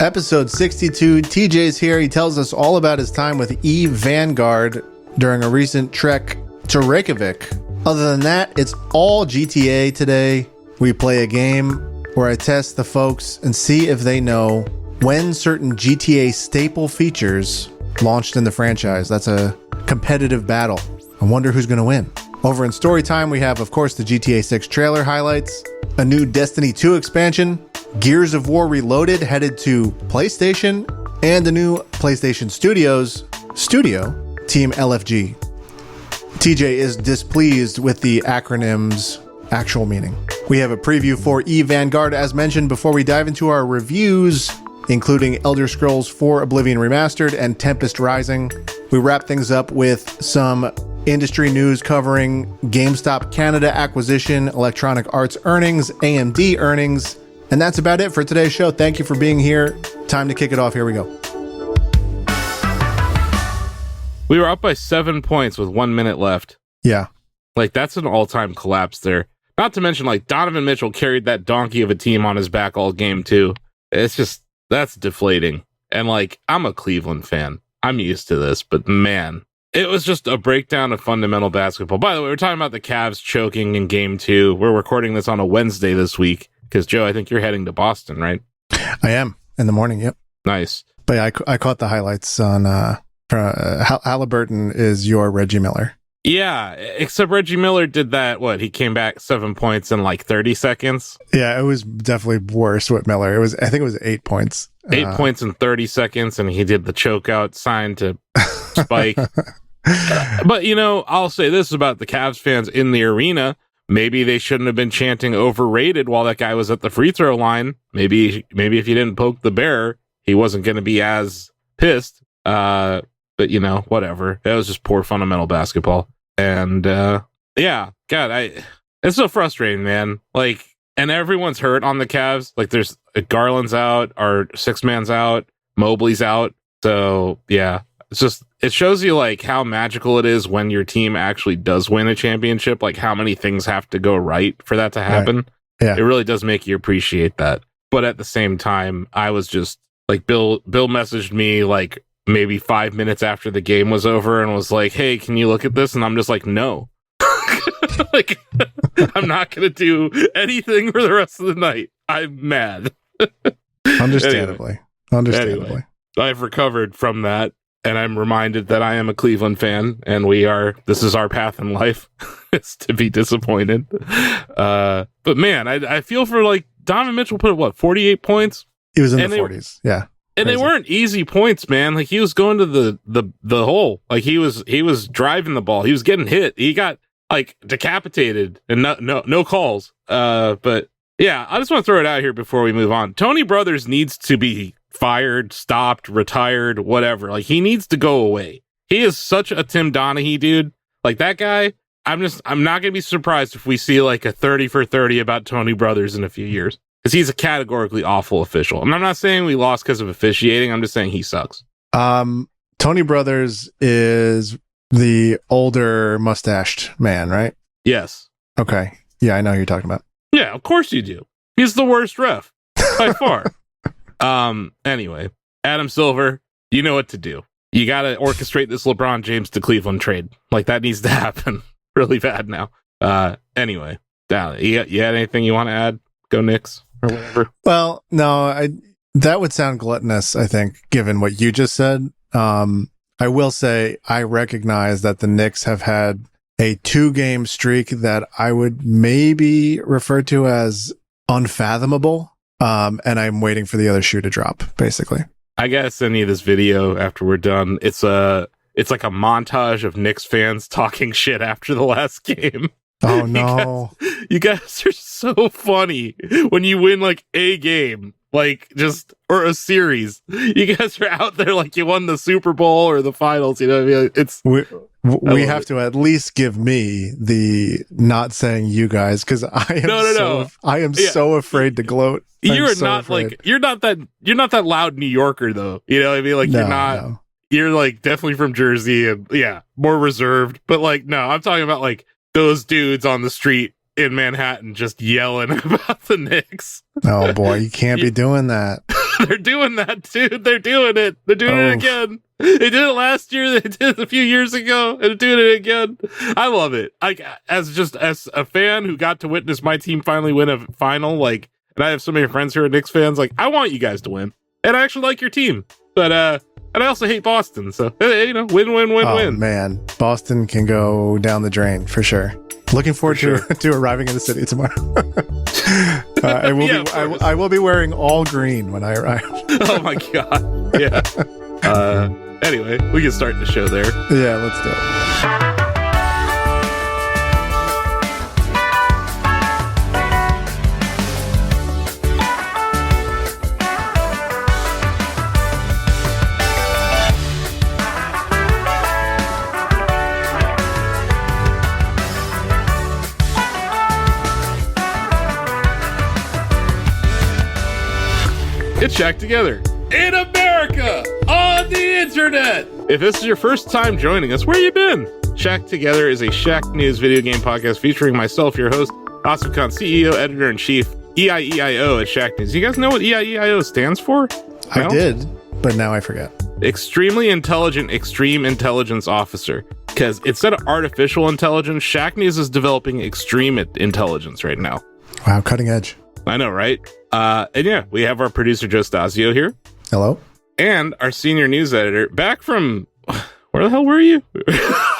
Episode 62. TJ's here. He tells us all about his time with Vanguard during a recent trek to Reykjavik. Other than that, it's all GTA today. We play a game where I test the folks and see if they know when certain GTA staple features launched in the franchise. That's a competitive battle. I wonder who's going to win. Over in Storytime, we have, of course, the GTA 6 trailer highlights, a new Destiny 2 expansion, Gears of War Reloaded headed to PlayStation, and the new PlayStation Studios studio, teamLFG. TJ is displeased with the acronym's actual meaning. We have a preview for Vanguard, as mentioned, before we dive into our reviews, including Elder Scrolls 4 Oblivion Remastered and Tempest Rising. We wrap things up with some industry news covering GameStop Canada acquisition, Electronic Arts earnings, AMD earnings, and that's about it for today's show. Thank you for being here. Time to kick it off. Here we go. We were up by 7 points with 1 minute left. Yeah. Like, that's an all-time collapse there. Not to mention, like, Donovan Mitchell carried that donkey of a team on his back all game, too. It's just, that's deflating. And, like, I'm a Cleveland fan. I'm used to this, but man, it was just a breakdown of fundamental basketball. By the way, we're talking about the Cavs choking in game 2. We're recording this on a Wednesday this week, because, Joe, I think you're heading to Boston, right? I am, in the morning, yep. Nice. But yeah, I caught the highlights on Halliburton is your Reggie Miller. Yeah, except Reggie Miller did that, he came back 7 points in like 30 seconds? Yeah, it was definitely worse with Miller. I think it was 8 points. 8 points in 30 seconds, and he did the choke out sign to Spike. But, I'll say this about the Cavs fans in the arena. Maybe they shouldn't have been chanting overrated while that guy was at the free throw line. Maybe if you didn't poke the bear, he wasn't going to be as pissed. But, whatever. It was just poor fundamental basketball. And, yeah, God, it's so frustrating, man. Like, and everyone's hurt on the Cavs. Like, there's Garland's out, our six man's out, Mobley's out. So, yeah, it shows you, like, how magical it is when your team actually does win a championship, like, how many things have to go right for that to happen. Right. Yeah. It really does make you appreciate that. But at the same time, I was just, like, Bill messaged me, like, maybe 5 minutes after the game was over and was like, hey, can you look at this? And I'm just like, no. Like, I'm not going to do anything for the rest of the night. I'm mad. Understandably. Anyway, I've recovered from that, and I'm reminded that I am a Cleveland fan, and this is our path in life, is to be disappointed. But man, I feel for, like, Donovan Mitchell put 48 points? He was in the 40s, yeah. And Crazy. They weren't easy points, man. Like, he was going to the hole. Like, he was driving the ball. He was getting hit. He got, like, decapitated and no calls. But yeah, I just want to throw it out here before we move on. Tony Brothers needs to be fired, stopped, retired, whatever. Like, he needs to go away. He is such a Tim Donaghy dude. Like, that guy, I'm not going to be surprised if we see, like, a 30 for 30 about Tony Brothers in a few years. Because he's a categorically awful official. And I'm not saying we lost because of officiating. I'm just saying he sucks. Tony Brothers is the older mustached man, right? Yes. Okay. Yeah, I know who you're talking about. Yeah, of course you do. He's the worst ref by far. Anyway, Adam Silver, you know what to do. You got to orchestrate this LeBron James to Cleveland trade. Like, that needs to happen really bad now. Anyway, you had anything you want to add? Go Knicks. Or whatever. Well, no, that would sound gluttonous, I think, given what you just said. I will say I recognize that the Knicks have had a 2-game streak that I would maybe refer to as unfathomable. And I'm waiting for the other shoe to drop, basically. I gotta send you this video after we're done. It's like a montage of Knicks fans talking shit after the last game. Oh no. You guys are so funny when you win, like, a game, like, or a series. You guys are out there like you won the Super Bowl or the finals, you know what I mean? We have to at least give me the not saying you guys, because I am I am so afraid to gloat. You're not that loud New Yorker though. You know what I mean? Like, you're like definitely from Jersey and more reserved. But like, no, I'm talking about like those dudes on the street in Manhattan just yelling about the Knicks. Oh boy, you can't be doing that. They're doing that, dude. They're doing it. They're doing it again. They did it last year. They did it a few years ago, and they're doing it again. I love it. As a fan who got to witness my team finally win a final, like, and I have so many friends who are Knicks fans, like, I want you guys to win, and I actually like your team, but and I also hate Boston, so win. Oh man, Boston can go down the drain for sure. Looking forward to arriving in the city tomorrow. I will be wearing all green when I arrive. Oh my god! Yeah. Anyway, we can start the show there. Yeah, let's do it. It's Shack Together in America on the internet. If this is your first time joining us, where you been? Shack Together is a Shack News video game podcast featuring myself, your host, Asif, CEO, editor-in-chief, EIEIO at Shack News. You guys know what EIEIO stands for? I did, but now I forget. Extremely Intelligent Extreme Intelligence Officer. Because instead of artificial intelligence, Shack News is developing extreme intelligence right now. Wow, cutting edge. I know, right? And yeah, we have our producer, Joe Stasio, here. Hello. And our senior news editor, back from, where the hell were you?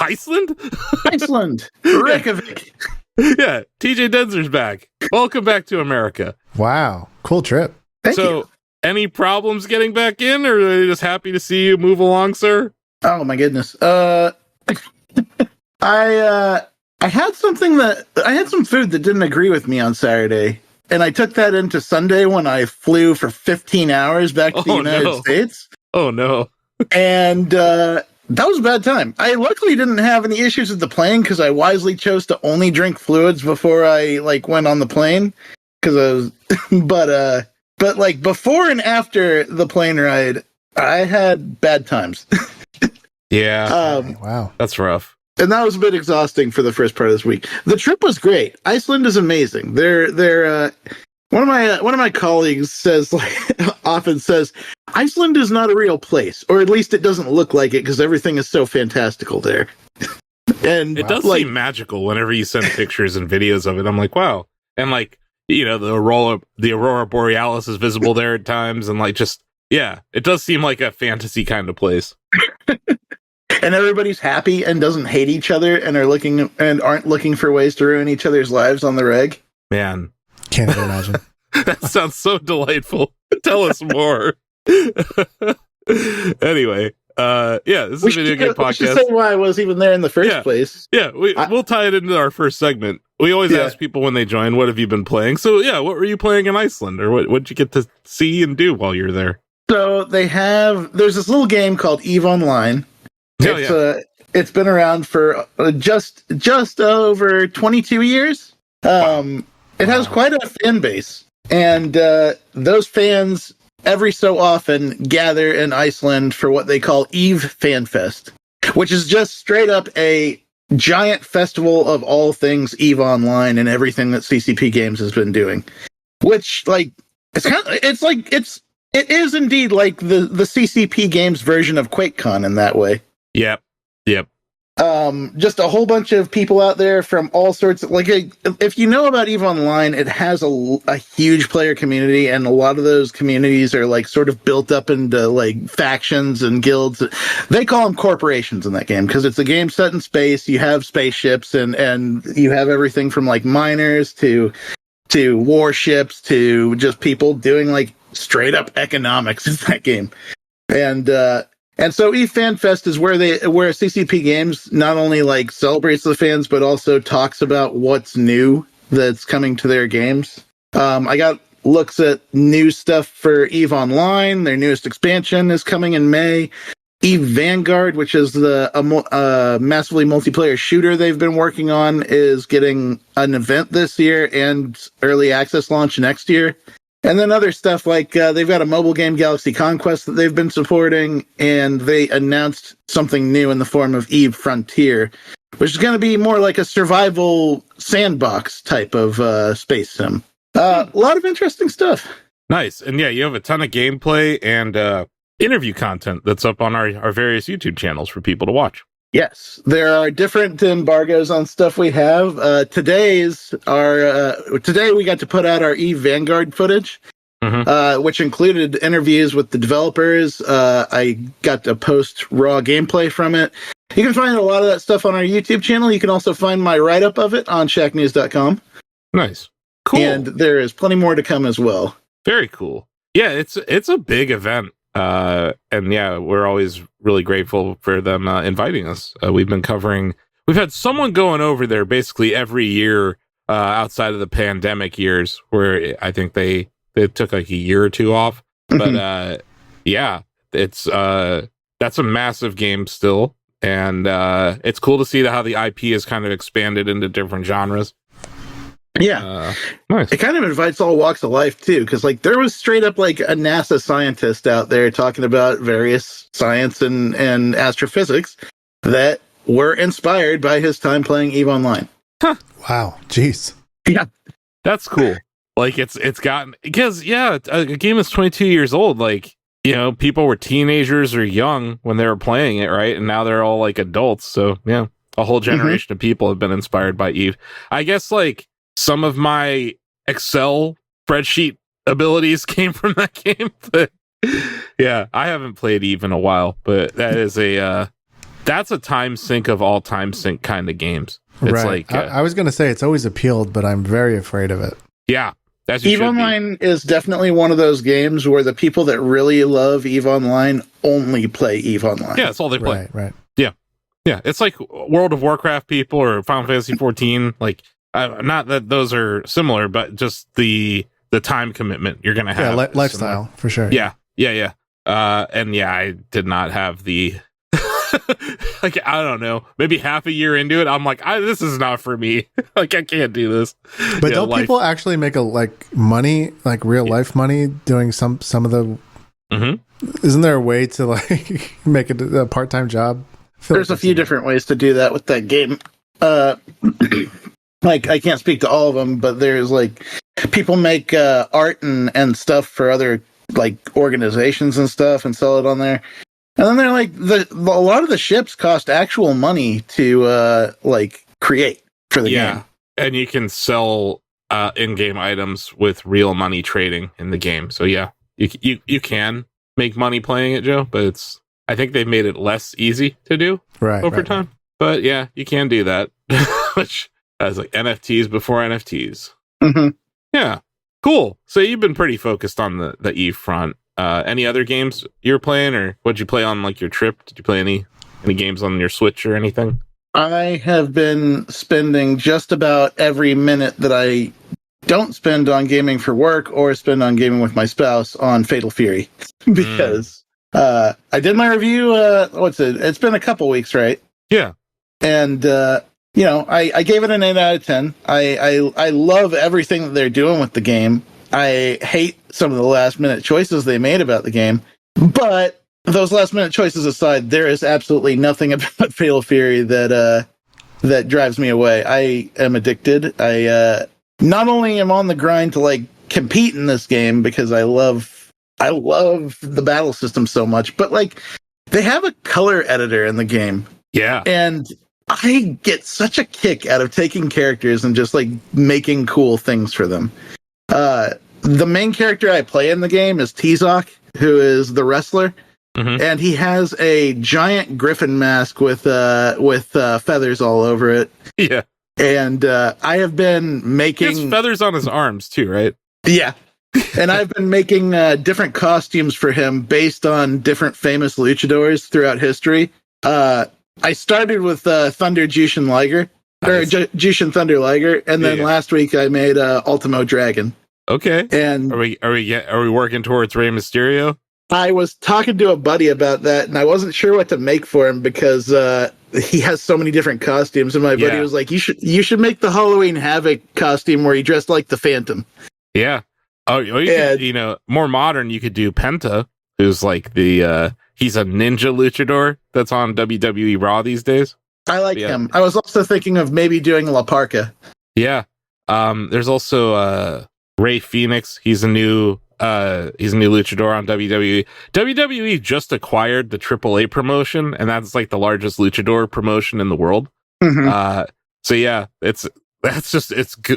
Iceland? Iceland. Reykjavik. Yeah, TJ Denzer's back. Welcome back to America. Wow, cool trip. Thank you. Any problems getting back in, or are they just happy to see you move along, sir? Oh my goodness. I had some food that didn't agree with me on Saturday. And I took that into Sunday when I flew for 15 hours back to the United States. Oh, no. And that was a bad time. I luckily didn't have any issues with the plane because I wisely chose to only drink fluids before I went on the plane. Because I was, but before and after the plane ride, I had bad times. Yeah. Wow. That's rough. And that was a bit exhausting for the first part of this week. The trip was great. Iceland is amazing. They're one of my colleagues often says Iceland is not a real place, or at least it doesn't look like it because everything is so fantastical there. And it does seem magical whenever you send pictures and videos of it. I'm like, wow. And the Aurora Borealis is visible there at times, and it does seem like a fantasy kind of place. And everybody's happy and doesn't hate each other and aren't looking for ways to ruin each other's lives on the reg. Man, can't even imagine. That sounds so delightful. Tell us more. Anyway, this is a video game podcast. We should say why I was even there in the first place. Yeah, we'll tie it into our first segment. We always ask people when they join, what have you been playing? So yeah, what were you playing in Iceland, or what did you get to see and do while you're there? So there's this little game called EVE Online. It's been around for just over 22 years. It has quite a fan base, and those fans every so often gather in Iceland for what they call EVE Fan Fest, which is just straight up a giant festival of all things EVE Online and everything that CCP Games has been doing. Which it is indeed like the CCP Games version of QuakeCon in that way. Yep. Just a whole bunch of people out there from all sorts of, if you know about EVE Online, it has a huge player community, and a lot of those communities are sort of built up into factions and guilds. They call them corporations in that game because it's a game set in space. You have spaceships and you have everything from miners to warships to just people doing straight up economics in that game. And so EVE Fan Fest is where CCP Games not only celebrates the fans, but also talks about what's new that's coming to their games. I got looks at new stuff for EVE Online. Their newest expansion is coming in May. EVE Vanguard, which is the massively multiplayer shooter they've been working on, is getting an event this year and early access launch next year. And then other stuff they've got a mobile game, Galaxy Conquest, that they've been supporting, and they announced something new in the form of EVE Frontier, which is going to be more like a survival sandbox type of space sim. A lot of interesting stuff. Nice. And yeah, you have a ton of gameplay and interview content that's up on our various YouTube channels for people to watch. Yes, there are different embargoes on stuff we have. Today we got to put out our Vanguard footage, which included interviews with the developers. I got to post raw gameplay from it. You can find a lot of that stuff on our YouTube channel. You can also find my write-up of it on shacknews.com. Nice. Cool. And there is plenty more to come as well. Very cool. Yeah, it's a big event. And yeah, we're always really grateful for them inviting us. We've had someone going over there basically every year outside of the pandemic years, where I think they took like a year or two off. But yeah, it's that's a massive game still, and it's cool to see how the IP has kind of expanded into different genres. Yeah, nice. It kind of invites all walks of life too, because like there was straight up like a NASA scientist out there talking about various science and astrophysics that were inspired by his time playing EVE Online. Huh. Wow, jeez. Yeah, that's cool. Like it's gotten, because a game is 22 years old. Like, you know, people were teenagers or young when they were playing it, right? And now they're all like adults. So yeah, a whole generation of people have been inspired by EVE. I guess like some of my Excel spreadsheet abilities came from that game, but yeah, I haven't played EVE in a while, but that is that's a time sink of all time sink kind of games. It's right. like I was going to say it's always appealed, but I'm very afraid of it. Yeah. EVE Online is definitely one of those games where the people that really love EVE Online only play EVE Online. Yeah, that's all they play. Right. Yeah, it's like World of Warcraft people or Final Fantasy 14, like not that those are similar, but just the time commitment you're going to have. Yeah, lifestyle, for sure. Yeah. And yeah, I did not have the... like, I don't know, maybe half a year into it, I'm like, this is not for me. Like, I can't do this. But don't people actually make money, like real life money, doing some of the... Isn't there a way to like make it a part-time job? There's a few different ways to do that with that game. Like, I can't speak to all of them, but there's like people make art and stuff for other like organizations and stuff and sell it on there. And then they're like a lot of the ships cost actual money to like create for the game. And you can sell in-game items with real money trading in the game. So yeah, you can make money playing it, Joe, but I think they've made it less easy to do over time. Right. But yeah, you can do that. Which as like NFTs before NFTs. Yeah, cool. So you've been pretty focused on the EVE front. Any other games you were playing, or what'd you play on like your trip? Did you play any games on your Switch or anything? I have been spending just about every minute that I don't spend on gaming for work or spend on gaming with my spouse on Fatal Fury because I did my review. It's been a couple weeks, right? Yeah, and I gave it an 8 out of 10. I love everything that they're doing with the game. I hate some of the last minute choices they made about the game, but those last minute choices aside, there is absolutely nothing about Fatal Fury that drives me away. I am addicted. I not only am on the grind to like compete in this game because I love the battle system so much, but like they have a color editor in the game. Yeah. And I get such a kick out of taking characters and just like making cool things for them. The main character I play in the game is Tzok, who is the wrestler, and he has a giant griffin mask with feathers all over it. Yeah, and I have been making... He has feathers on his arms too, right? Yeah, and I've been making different costumes for him based on different famous luchadors throughout history. I started with Thunder Jushin Liger, or Jushin Thunder Liger, and then last week I made Ultimo Dragon. Okay. And are we working towards Rey Mysterio? I was talking to a buddy about that, and I wasn't sure what to make for him because he has so many different costumes. And my buddy was like, "You should make the Halloween Havoc costume where he dressed like the Phantom." Yeah. Could, more modern. You could do Penta, who's like he's a ninja luchador that's on WWE Raw these days. I like him. I was also thinking of maybe doing La Parka. Yeah. There's also Ray Phoenix. He's a new luchador on WWE. WWE just acquired the AAA promotion, and that's like the largest luchador promotion in the world. Mm-hmm. So yeah, it's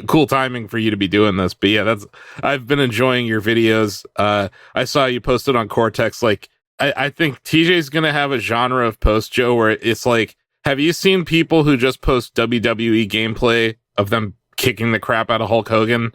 cool timing for you to be doing this. But yeah, I've been enjoying your videos. I saw you posted on Cortex. Like, I think TJ's gonna have a genre of post, Joe, where it's like, have you seen people who just post WWE gameplay of them kicking the crap out of Hulk Hogan?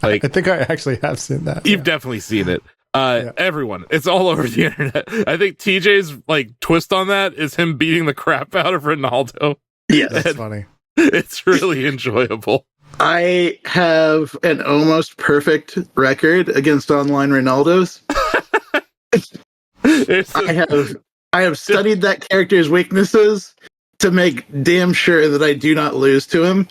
Like, I think I actually have seen that. You've definitely seen it. Everyone, it's all over the internet. I think TJ's like twist on that is him beating the crap out of Ronaldo. Yeah, that's funny. It's really enjoyable. I have an almost perfect record against online Ronaldos. I have studied that character's weaknesses to make damn sure that I do not lose to him.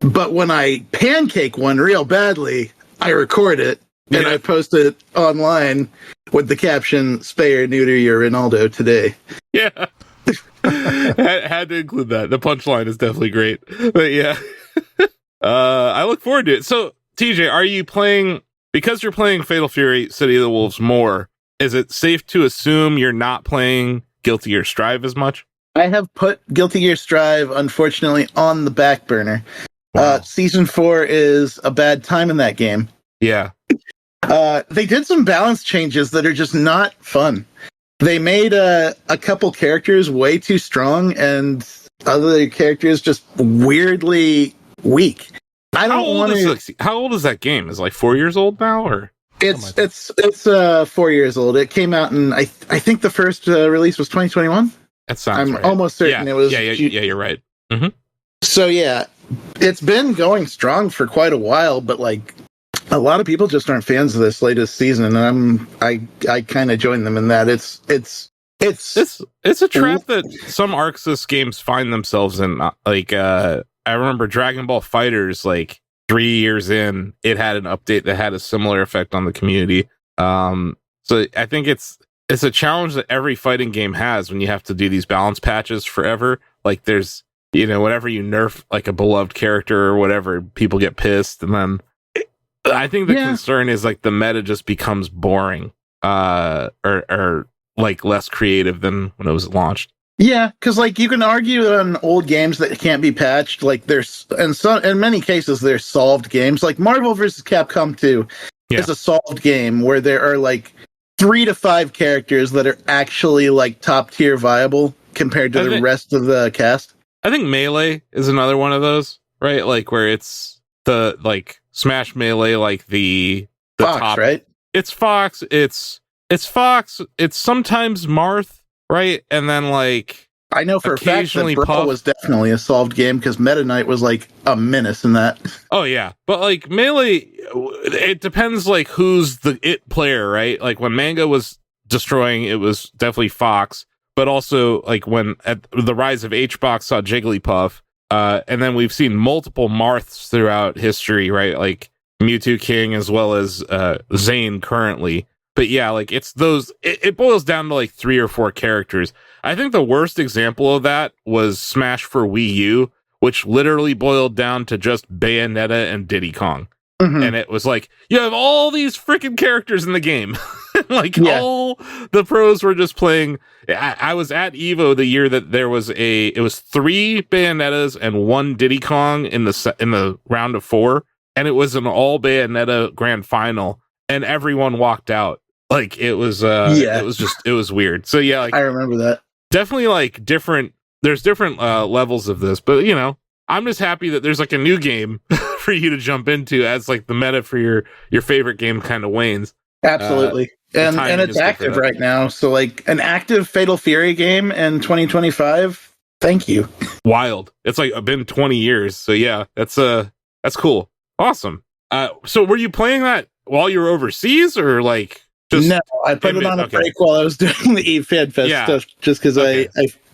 But when I pancake one real badly, I record it and I post it online with the caption, "Spay or neuter your Ronaldo today." Yeah. Had to include that. The punchline is definitely great. But yeah. I look forward to it. So, TJ, are you playing, because you're playing Fatal Fury City of the Wolves more, is it safe to assume you're not playing Guilty Gear Strive as much? I have put Guilty Gear Strive, unfortunately, on the back burner. Wow. Season 4 is a bad time in that game. Yeah. They did some balance changes that are just not fun. They made a couple characters way too strong and other characters just weirdly weak. I don't want to. How old is that game? Is it like 4 years old now, or? It's 4 years old. It came out in I think the first release was 2021. That sounds right. I'm almost certain it was. Yeah, you're right. Mm-hmm. So yeah, it's been going strong for quite a while, but like a lot of people just aren't fans of this latest season, and I kind of join them in that. It's a trap that some Arxis games find themselves in. Like I remember Dragon Ball Fighters, like 3 years in, it had an update that had a similar effect on the community. So I think it's a challenge that every fighting game has when you have to do these balance patches forever. Like there's, whenever you nerf like a beloved character or whatever, people get pissed, and then I think the concern is like the meta just becomes boring, or like less creative than when it was launched. Yeah, because like you can argue on old games that can't be patched. Like there's, in many cases, they're solved games. Like Marvel vs. Capcom 2 is a solved game where there are like 3 to 5 characters that are actually like top tier viable compared to the rest of the cast. I think Melee is another one of those, right? Like where it's the like Smash Melee, like the Fox, top, right? It's Fox. It's Fox. It's sometimes Marth. Right, and then like I know for a fact that Brawl was definitely a solved game because Meta Knight was like a menace in that. Oh yeah, but like Melee, it depends like who's the it player, right? Like when Manga was destroying, it was definitely Fox, but also like when at the rise of HBox saw Jigglypuff, and then we've seen multiple Marths throughout history, right? Like Mewtwo King as well as Zane currently. But yeah, like it's those, it boils down to like 3 or 4 characters. I think the worst example of that was Smash for Wii U, which literally boiled down to just Bayonetta and Diddy Kong. Mm-hmm. And it was like, you have all these freaking characters in the game. All the pros were just playing. I was at EVO the year that there was it was 3 Bayonettas and 1 Diddy Kong in the round of 4. And it was an all Bayonetta grand final. And everyone walked out. Like it was it was weird. So yeah, like I remember that. Definitely like there's different levels of this, but I'm just happy that there's like a new game for you to jump into as like the meta for your favorite game kind of wanes. Absolutely. And it's active right now. So like an active Fatal Fury game in 2025. Thank you. Wild. It's like been 20 years. So yeah, that's cool. Awesome. So were you playing that while you were overseas, or like no, I put it on a break while I was doing the Eve Fan Fest stuff, just because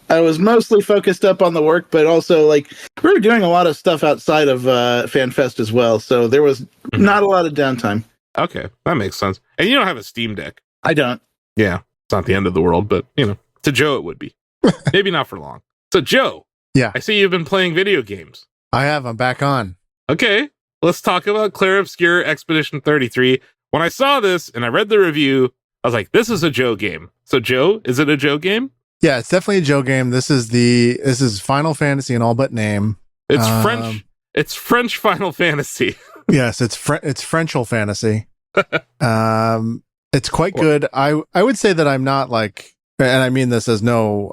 I was mostly focused up on the work, but also like we were doing a lot of stuff outside of Fan Fest as well, so there was not a lot of downtime. Okay, that makes sense. And you don't have a Steam Deck? I don't. Yeah, it's not the end of the world, but to Joe it would be. Maybe not for long. So, Joe. Yeah. I see you've been playing video games. I have. I'm back on. Okay. Let's talk about Clair Obscur Expedition 33. When I saw this and I read the review, I was like, this is a Joe game. So, Joe, is it a Joe game? Yeah, it's definitely a Joe game. This is Final Fantasy in all but name. It's French. It's French Final Fantasy. Yes, it's Frenchal fantasy. It's quite good. I would say that I'm not like, and I mean this as no,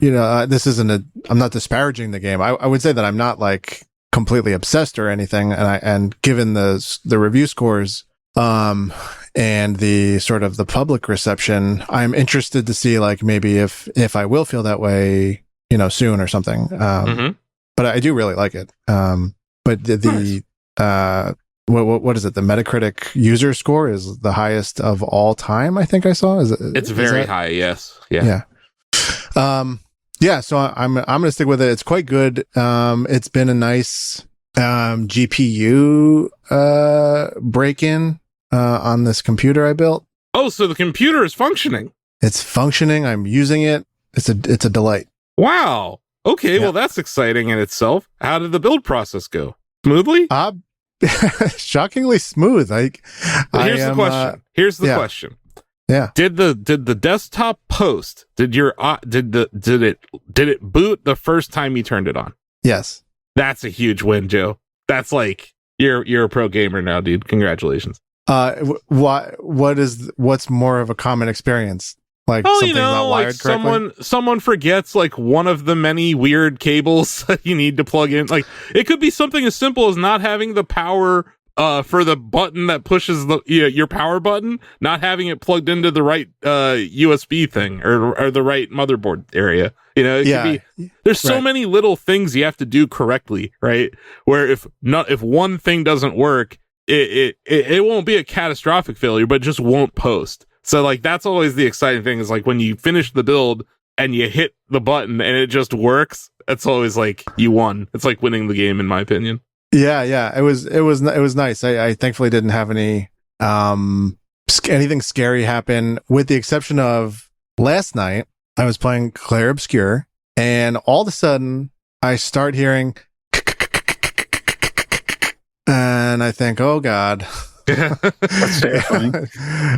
this isn't I'm not disparaging the game. I would say that I'm not like completely obsessed or anything. And given the review scores, and the sort of the public reception, I'm interested to see like maybe if I will feel that way, soon or something. But I do really like it. But what is it? The Metacritic user score is the highest of all time. I think I saw. It's very high. Yes. Yeah. Yeah. So I'm going to stick with it. It's quite good. It's been a nice GPU break-in on this computer I built. Oh, so the computer is functioning. It's functioning. I'm using it. It's a delight. Wow. Okay, well, that's exciting in itself. How did the build process go? Smoothly? Shockingly smooth. Here's the question. Here's the question. Yeah. Did the desktop post? Did it boot the first time you turned it on? Yes. That's a huge win, Joe. That's like you're a pro gamer now, dude. Congratulations. What's more of a common experience? Like something's not wired correctly? Someone forgets like one of the many weird cables that you need to plug in. Like it could be something as simple as not having the power for the button that pushes your power button, not having it plugged into the right USB thing or the right motherboard area. It could be, there's so many little things you have to do correctly, right? Where if one thing doesn't work, it won't be a catastrophic failure, but it just won't post. So like that's always the exciting thing is like when you finish the build and you hit the button and it just works, it's always like you won. It's like winning the game in my opinion. Yeah. It was nice. I thankfully didn't have any anything scary happen, with the exception of last night. I was playing Clair Obscur and all of a sudden I start hearing and I think, oh God. That's terrifying.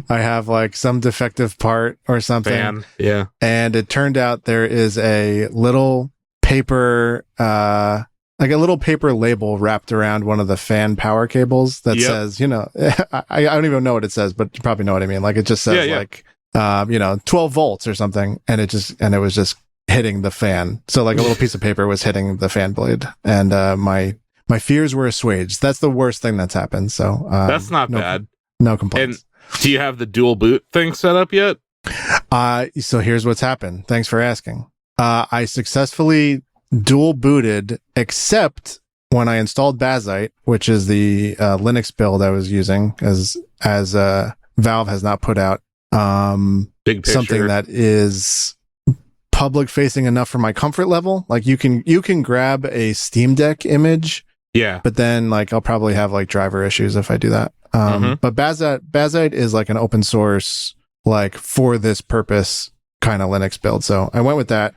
I have like some defective part or something. Yeah. And it turned out there is a little paper, like a little paper label wrapped around one of the fan power cables that says, I don't even know what it says, but you probably know what I mean. Like it just says 12 volts or something. And it was just hitting the fan. So like a little piece of paper was hitting the fan blade, and, my fears were assuaged. That's the worst thing that's happened. So that's not bad. No complaints. And do you have the dual boot thing set up yet? So here's what's happened. Thanks for asking. I successfully dual booted, except when I installed Bazite, which is the Linux build I was using, as Valve has not put out something that is public facing enough for my comfort level. Like you can grab a Steam Deck image. Yeah. But then like I'll probably have like driver issues if I do that. But Bazite is like an open source, like for this purpose kind of Linux build. So I went with that.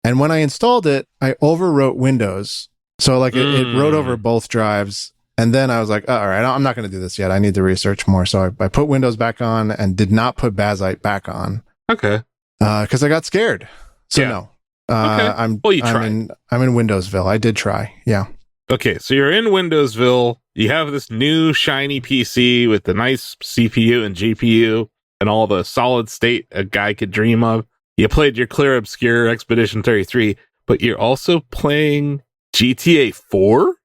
And when I installed it, I overwrote Windows. So like it wrote over both drives. And then I was like, all right, I'm not going to do this yet. I need to research more. So I put Windows back on and did not put Bazite back on. Okay. Cause I got scared. So no. Okay. I'm in Windowsville. I did try. Yeah. Okay, so you're in Windowsville. You have this new shiny PC with the nice CPU and GPU and all the solid state a guy could dream of. You played your Clair Obscur Expedition 33, but you're also playing GTA 4?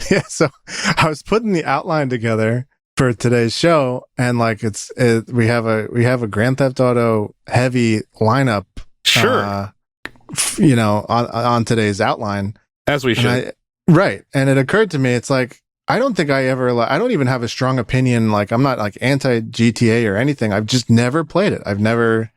Yeah, so I was putting the outline together for today's show, and like we have a Grand Theft Auto heavy lineup. Sure. On today's outline. As we should. Right. And it occurred to me, it's like, I don't think I don't even have a strong opinion. Like, I'm not like anti GTA or anything. I've just never played it. I've never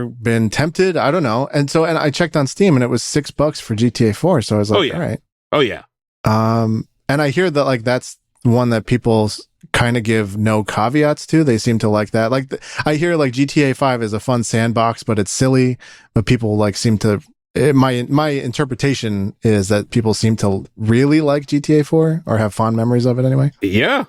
been tempted. I don't know. And I checked on Steam and it was $6 for GTA 4. So I was like, all right. Oh yeah. And I hear that like, that's one that people kind of give no caveats to. They seem to like that. Like I hear like GTA 5 is a fun sandbox, but it's silly, but people like seem to my interpretation is that people seem to really like GTA 4 or have fond memories of it anyway. Yeah.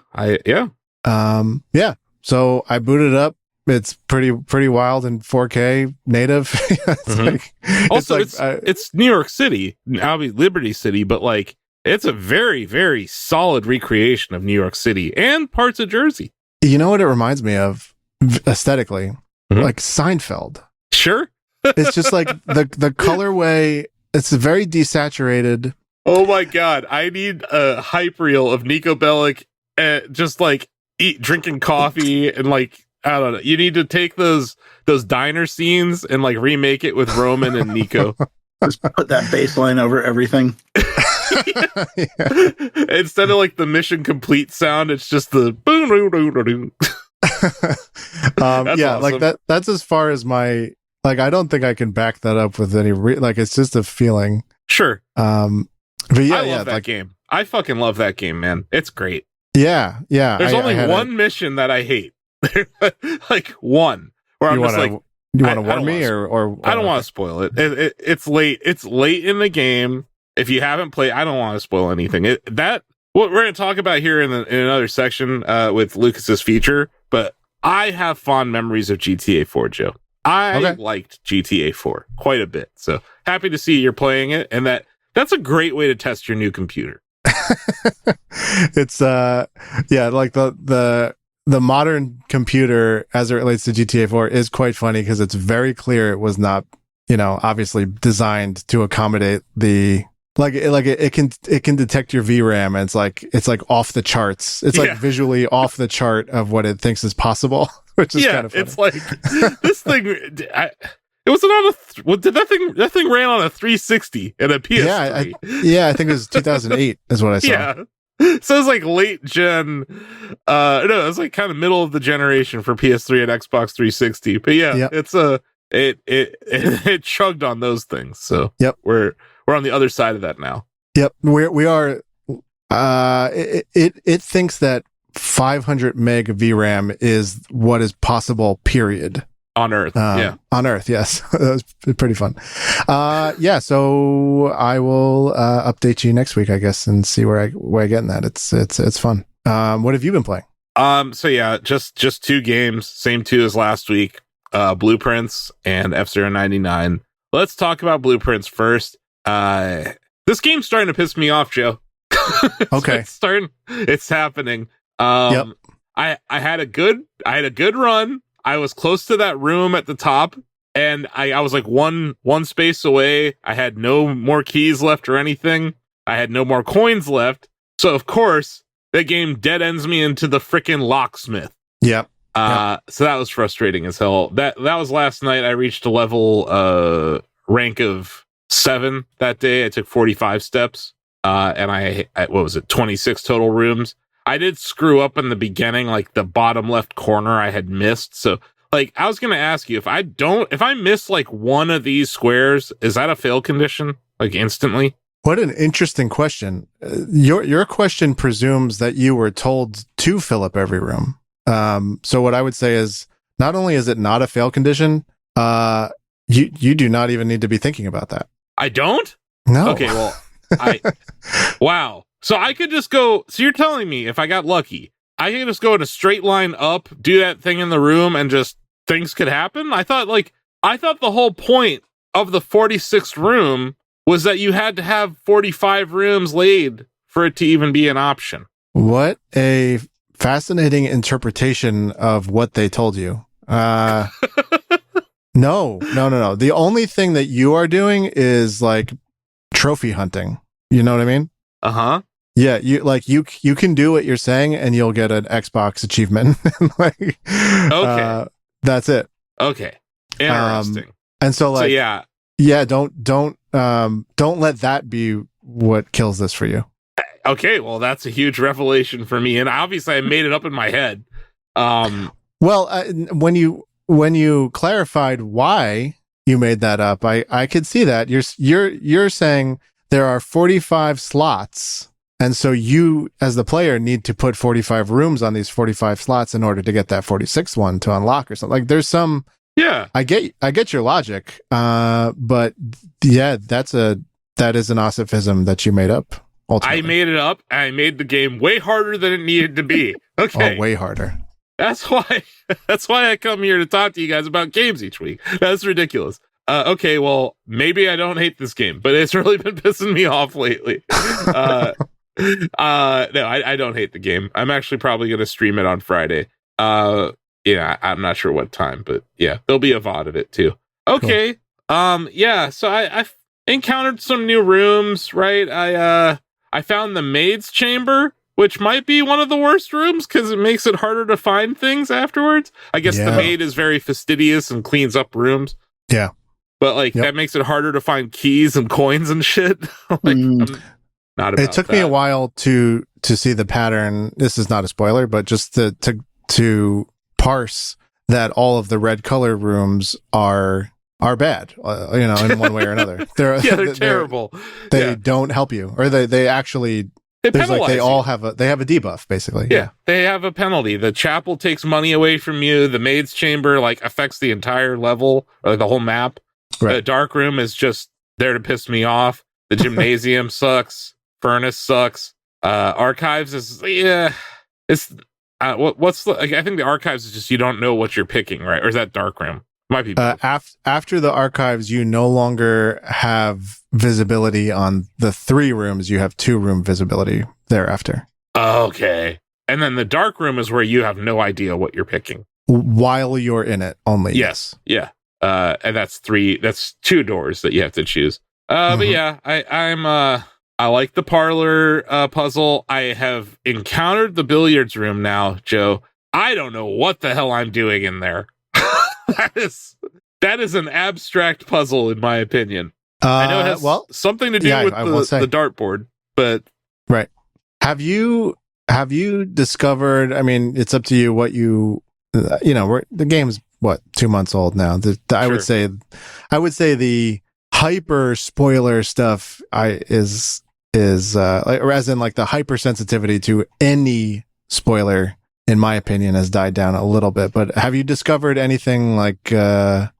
Yeah. So I booted it up. It's pretty wild in 4K native. It's New York City, obviously Liberty City, but like it's a very, very solid recreation of New York City and parts of Jersey. You know what it reminds me of aesthetically? Like Seinfeld. Sure. It's just like the colorway. It's very desaturated. Oh my God. I need a hype reel of Nico Bellic just like drinking coffee and like, I don't know. You need to take those diner scenes and like remake it with Roman and Nico. Just put that bass line over everything. Yeah. Instead of like the Mission Complete sound, it's just the boom, boom, boom, boom. Yeah, awesome. like that's as far as my, like, I don't think I can back that up with any like, it's just a feeling. Sure. But yeah, I love that game. I fucking love that game, man. It's great. Yeah. There's only one mission that I hate. Like one where I'm just like, you want to warn me or I don't want to spoil it. It's late. It's late in the game. If you haven't played, I don't want to spoil anything. What we're going to talk about here in another section with Lucas's feature, but I have fond memories of GTA 4, Joe. I liked GTA 4 quite a bit. So happy to see you're playing it, and that's a great way to test your new computer. It's like the modern computer as it relates to GTA 4 is quite funny because it's very clear it was not, obviously designed to accommodate the it can detect your VRAM, and it's like off the charts. It's like visually off the chart of what it thinks is possible, which is kind of funny. It's like this thing. It wasn't on that thing ran on a 360 and a PS3. I think it was 2008 is what I saw. Yeah. So it's like late gen. No, it was like kind of middle of the generation for PS3 and Xbox 360. But yeah, it's it chugged on those things. So we're on the other side of that now. Yep, we are. It thinks that 500 meg VRAM is what is possible. Period. On Earth, on Earth, yes. That was pretty fun. So I will update you next week, I guess, and see where I get in that. It's fun. What have you been playing? So yeah, just two games, same two as last week. Blueprints and F-Zero 99. Let's talk about Blueprints first. This game's starting to piss me off, Joe. Okay, it's happening. I had a good run. I was close to that room at the top, and I was like one space away. I had no more keys left or anything. I had no more coins left. So of course, that game dead ends me into the frickin' locksmith. Yep. So that was frustrating as hell. That was last night. I reached a level rank of 7 that day. I took 45 steps. And I what was it? 26 total rooms. I did screw up in the beginning, like the bottom left corner I had missed. So like, I was going to ask you, if I miss like one of these squares, is that a fail condition? Like instantly? What an interesting question. Your question presumes that you were told to fill up every room. So what I would say is, not only is it not a fail condition, you do not even need to be thinking about that. I don't? No. Okay, well, wow. So I could just go, so you're telling me if I got lucky, I can just go in a straight line up, do that thing in the room, and just things could happen? I thought the whole point of the 46th room was that you had to have 45 rooms laid for it to even be an option. What a fascinating interpretation of what they told you. No. The only thing that you are doing is like trophy hunting. You know what I mean? Uh-huh. Yeah, you can do what you're saying and you'll get an Xbox achievement. Like, okay. That's it. Okay. Interesting. And so like, don't let that be what kills this for you. Okay, well, that's a huge revelation for me, and obviously I made it up in my head. When you clarified why you made that up, I could see that you're saying there are 45 slots, and so you as the player need to put 45 rooms on these 45 slots in order to get that 46th one to unlock or something. Like there's some Yeah. I get your logic. But yeah, that is an Asifism that you made up. Ultimately. I made it up. And I made the game way harder than it needed to be. Okay. Oh, way harder. That's why I come here to talk to you guys about games each week. That's ridiculous. Okay, well, maybe I don't hate this game, but it's really been pissing me off lately. No, I don't hate the game. I'm actually probably going to stream it on Friday. Yeah, I'm not sure what time, but yeah, there'll be a VOD of it too. Okay. Cool. Yeah, so I've encountered some new rooms, right? I found the maid's chamber, which might be one of the worst rooms because it makes it harder to find things afterwards. I guess the maid is very fastidious and cleans up rooms. Yeah. But like that makes it harder to find keys and coins and shit. I'm not about it took me a while to see the pattern. This is not a spoiler, but just to parse that all of the red color rooms are bad, in one way or another. They're terrible. They don't help you, or they actually. There's like they have a debuff basically. Yeah, they have a penalty. The chapel takes money away from you. The maid's chamber like affects the entire level or like, the whole map. Right. The dark room is just there to piss me off. The gymnasium sucks. Furnace sucks. Archives is it's what's the, like, I think the archives is just you don't know what you're picking, right? Or is that dark room? Might be after the archives, you no longer have visibility on the 3 rooms. You have 2 room visibility thereafter. Okay, and then the dark room is where you have no idea what you're picking while you're in it. Only yes, yeah. And that's 2 doors that you have to choose. But yeah, I like the parlor puzzle. I have encountered the billiards room now, Joe. I don't know what the hell I'm doing in there. That is an abstract puzzle, in my opinion. I know it has something to do with the dartboard, but right. Have you discovered? I mean, it's up to you what you the game's 2 months old now. I would say the hyper spoiler stuff is or as in like the hypersensitivity to any spoiler, in my opinion, has died down a little bit. But have you discovered anything like subtext?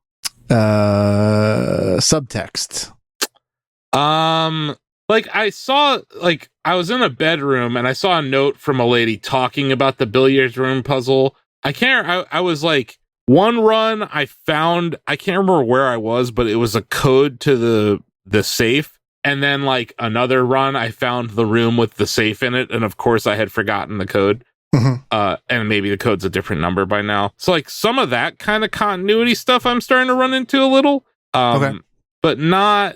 Like I saw, like I was in a bedroom and I saw a note from a lady talking about the billiards room puzzle. I was like, one run I found, I can't remember where I was, but it was a code to the safe. And then like another run, I found the room with the safe in it. And of course I had forgotten the code. And maybe the code's a different number by now. So like some of that kind of continuity stuff I'm starting to run into a little. But not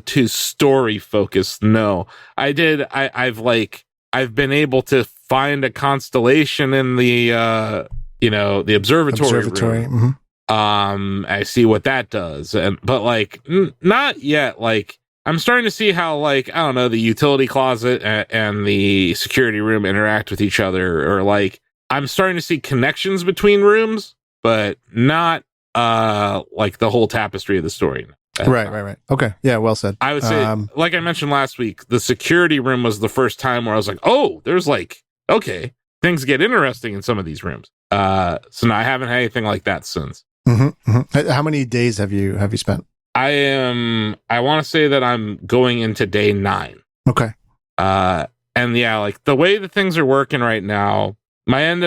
too story focused. No. I've been able to find a constellation in the the observatory room. I see what that does, but like not yet. Like I'm starting to see how, like, I don't know, the utility closet and the security room interact with each other, or like I'm starting to see connections between rooms, but not like the whole tapestry of the story. Right. Okay. Yeah, well said. I would say, like I mentioned last week, the security room was the first time where I was like, oh, there's like, okay, things get interesting in some of these rooms. So now I haven't had anything like that since. How many days have you spent? I want to say that I'm going into day 9. Okay. And yeah, like the way that things are working right now, the end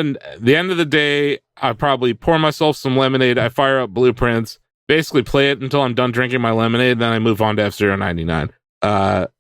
of the day, I probably pour myself some lemonade. I fire up blueprints, basically play it until I'm done drinking my lemonade. Then I move on to F-099.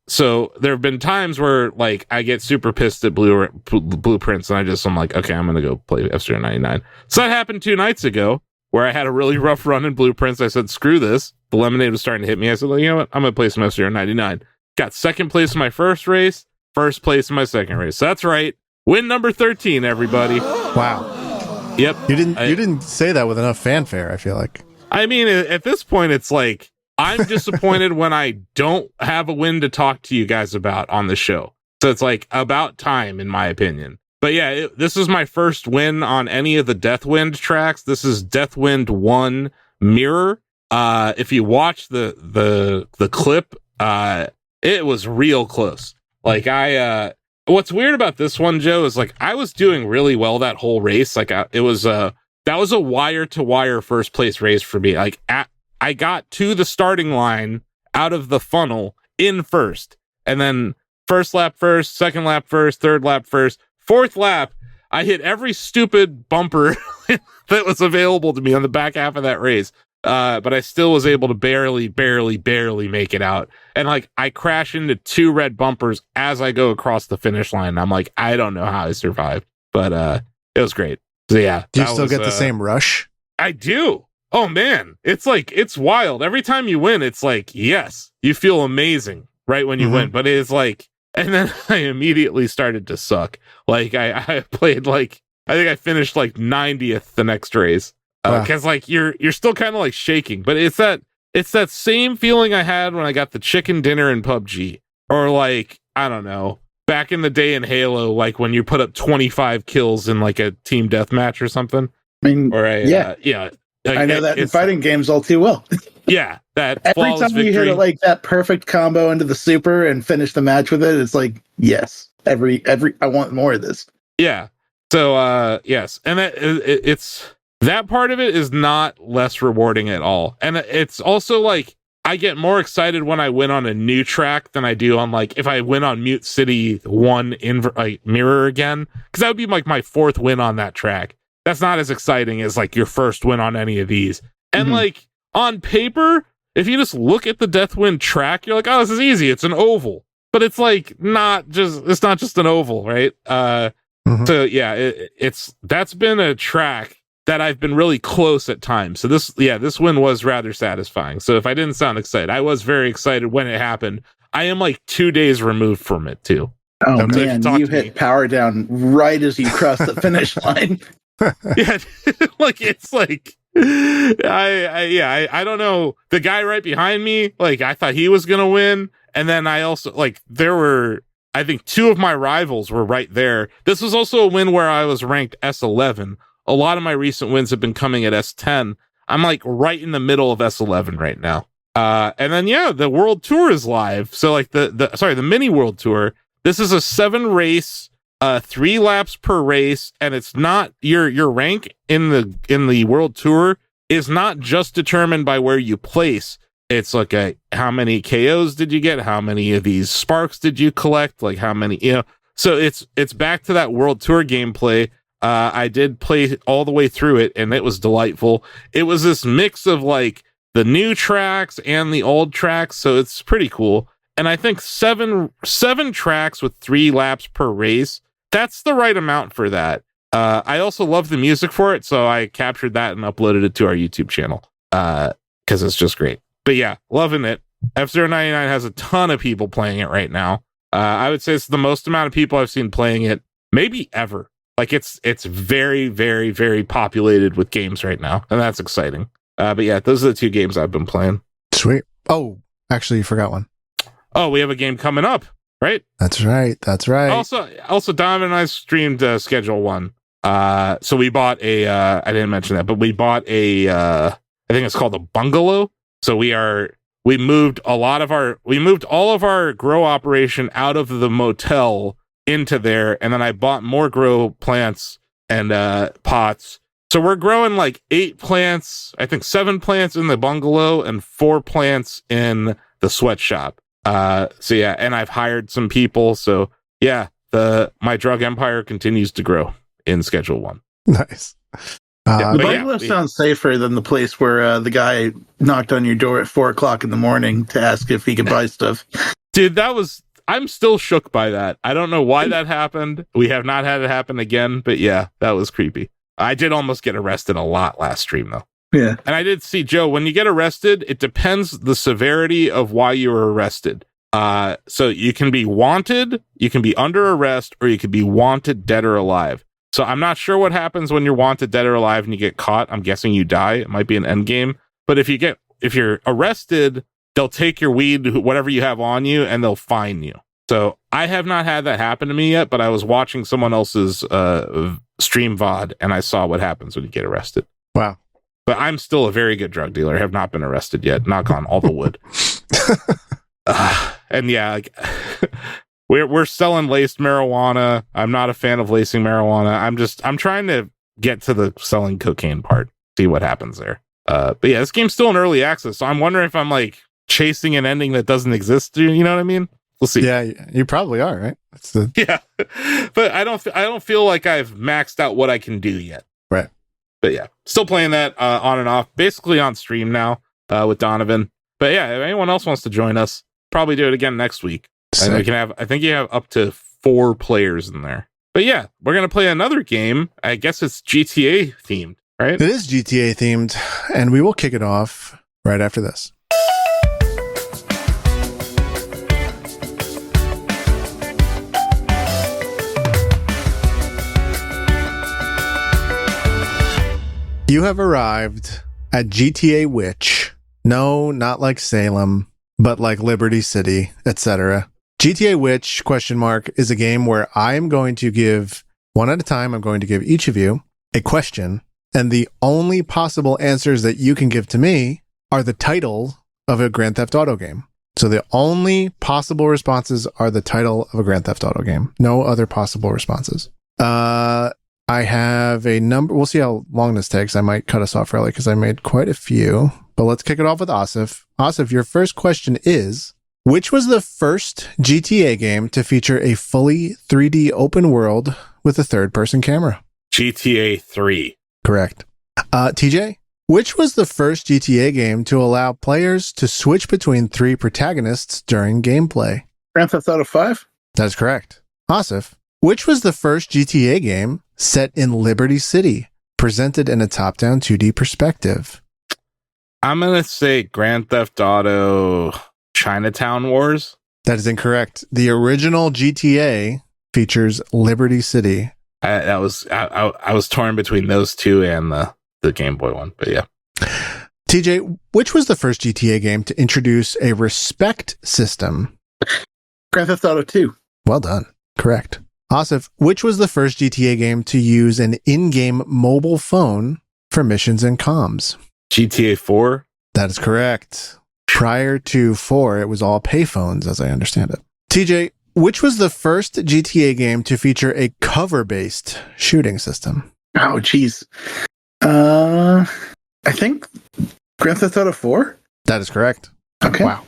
So there have been times where like I get super pissed at blueprints and I'm like, okay, I'm going to go play F-099. So that happened 2 nights ago where I had a really rough run in blueprints. I said, screw this. The lemonade was starting to hit me. I said, well, you know what? I'm going to play some F-099. Got second place in my first race, first place in my second race. So that's right. Win number 13, everybody. Wow. Yep. You didn't say that with enough fanfare, I feel like. I mean, at this point, it's like, I'm disappointed when I don't have a win to talk to you guys about on the show. So it's like about time, in my opinion. But yeah, this is my first win on any of the Deathwind tracks. This is Deathwind 1 Mirror. If you watch the clip, it was real close. Like what's weird about this one, Joe, is like I was doing really well that whole race. Like it was that was a wire to wire first place race for me. Like I got to the starting line out of the funnel in first, and then first lap first, second lap first, third lap first, fourth lap, I hit every stupid bumper that was available to me on the back half of that race. But I still was able to barely make it out. And like, I crash into 2 red bumpers as I go across the finish line. I'm like, I don't know how I survived, but it was great. So yeah. Do you still get the same rush? I do. Oh man. It's like, it's wild. Every time you win, it's like, yes, you feel amazing right when you win. But it's like, and then I immediately started to suck. Like I played like, I think I finished like 90th the next race. Because like you're still kind of like shaking, but it's that same feeling I had when I got the chicken dinner in PUBG, or like, I don't know, back in the day in Halo, like when you put up 25 kills in like a team deathmatch or something. I mean, or yeah. Like, I know that in fighting games all too well. Yeah, that every time victory. you hit like that perfect combo into the super and finish the match with it, it's like, yes, every I want more of this. Yeah. So yes, and it's. That part of it is not less rewarding at all. And it's also like, I get more excited when I win on a new track than I do on like, if I win on Mute City 1 like Mirror again, because that would be like my 4th win on that track. That's not as exciting as like your first win on any of these. And like on paper, if you just look at the Deathwind track, you're like, oh, this is easy. It's an oval. But it's like, it's not just an oval, right? So yeah, that's been a track that I've been really close at times. So this win was rather satisfying. So if I didn't sound excited, I was very excited when it happened. I am like 2 days removed from it too. Oh so man, you hit power down right as you cross the finish line. Yeah, like it's like I don't know. The guy right behind me, like I thought he was gonna win, and then I also like there were, I think 2 of my rivals were right there. This was also a win where I was ranked S11. A lot of my recent wins have been coming at S10. I'm like right in the middle of S11 right now. And then yeah, the World Tour is live. So like the mini World Tour. This is a 7 race, 3 laps per race, and it's not your rank in the World Tour is not just determined by where you place. It's like how many KOs did you get? How many of these sparks did you collect? Like how many, so it's back to that World Tour gameplay. I did play all the way through it, and it was delightful. It was this mix of like the new tracks and the old tracks, so it's pretty cool. And I think seven tracks with 3 laps per race, that's the right amount for that. I also love the music for it, so I captured that and uploaded it to our YouTube channel because it's just great. But yeah, loving it. F-Zero 99 has a ton of people playing it right now. I would say it's the most amount of people I've seen playing it maybe ever. Like it's very, very, very populated with games right now, and that's exciting. But yeah, those are the 2 games I've been playing. Sweet. Oh, actually, you forgot one. Oh, we have a game coming up, right? That's right. Also, Donovan and I streamed Schedule 1. So we bought I didn't mention that, but we bought I think it's called a bungalow. So we moved all of our grow operation out of the motel into there, and then I bought more grow plants and pots. So we're growing like 8 plants, I think 7 plants in the bungalow and 4 plants in the sweatshop. So yeah, and I've hired some people. So yeah, my drug empire continues to grow in Schedule 1. Nice. The bungalow sounds safer than the place where the guy knocked on your door at 4:00 in the morning to ask if he could buy stuff. Dude, I'm still shook by that. I don't know why that happened. We have not had it happen again, but yeah, that was creepy. I did almost get arrested a lot last stream though. Yeah. And I did see, Joe, when you get arrested, it depends the severity of why you were arrested. So you can be wanted, you can be under arrest, or you can be wanted dead or alive. So I'm not sure what happens when you're wanted dead or alive and you get caught. I'm guessing you die. It might be an end game. But if you're arrested, they'll take your weed, whatever you have on you, and they'll fine you. So I have not had that happen to me yet, but I was watching someone else's stream VOD, and I saw what happens when you get arrested. Wow. But I'm still a very good drug dealer. I have not been arrested yet. Knock on all the wood. And yeah, like, we're selling laced marijuana. I'm not a fan of lacing marijuana. I'm trying to get to the selling cocaine part, see what happens there. But yeah, this game's still in early access, so I'm wondering if I'm like chasing an ending that doesn't exist. You know what I mean? We'll see. Yeah, you probably are, right? Yeah, but I don't feel like I've maxed out what I can do yet. Right. But yeah, still playing that on and off, basically on stream now with Donovan. But yeah, if anyone else wants to join us, probably do it again next week. And we can have, I think you have up to 4 players in there. But yeah, we're gonna play another game. I guess it's GTA themed, right? It is GTA themed, and we will kick it off right after this. You have arrived at GTA Witch. No, not like Salem, but like Liberty City, etc. GTA Witch, ? Is a game where I am going to give, one at a time, I'm going to give each of you a question, and the only possible answers that you can give to me are the title of a Grand Theft Auto game. So the only possible responses are the title of a Grand Theft Auto game. No other possible responses. I have a number. We'll see how long this takes. I might cut us off early because I made quite a few. But let's kick it off with Asif. Asif, your first question is, which was the first GTA game to feature a fully 3D open world with a third-person camera? GTA 3. Correct. TJ, which was the first GTA game to allow players to switch between 3 protagonists during gameplay? Grand Theft Auto 5? That is correct. Asif, which was the first GTA game set in Liberty City, presented in a top-down 2D perspective? I'm going to say Grand Theft Auto Chinatown Wars. That is incorrect. The original GTA features Liberty City. I was torn between those two and the Game Boy one, but yeah. TJ, which was the first GTA game to introduce a respect system? Grand Theft Auto 2. Well done. Correct. Asif, which was the first GTA game to use an in-game mobile phone for missions and comms? GTA 4. That is correct. Prior to 4, it was all payphones, as I understand it. TJ, which was the first GTA game to feature a cover-based shooting system? Oh, jeez. I think Grand Theft Auto 4? That is correct. Okay. Wow.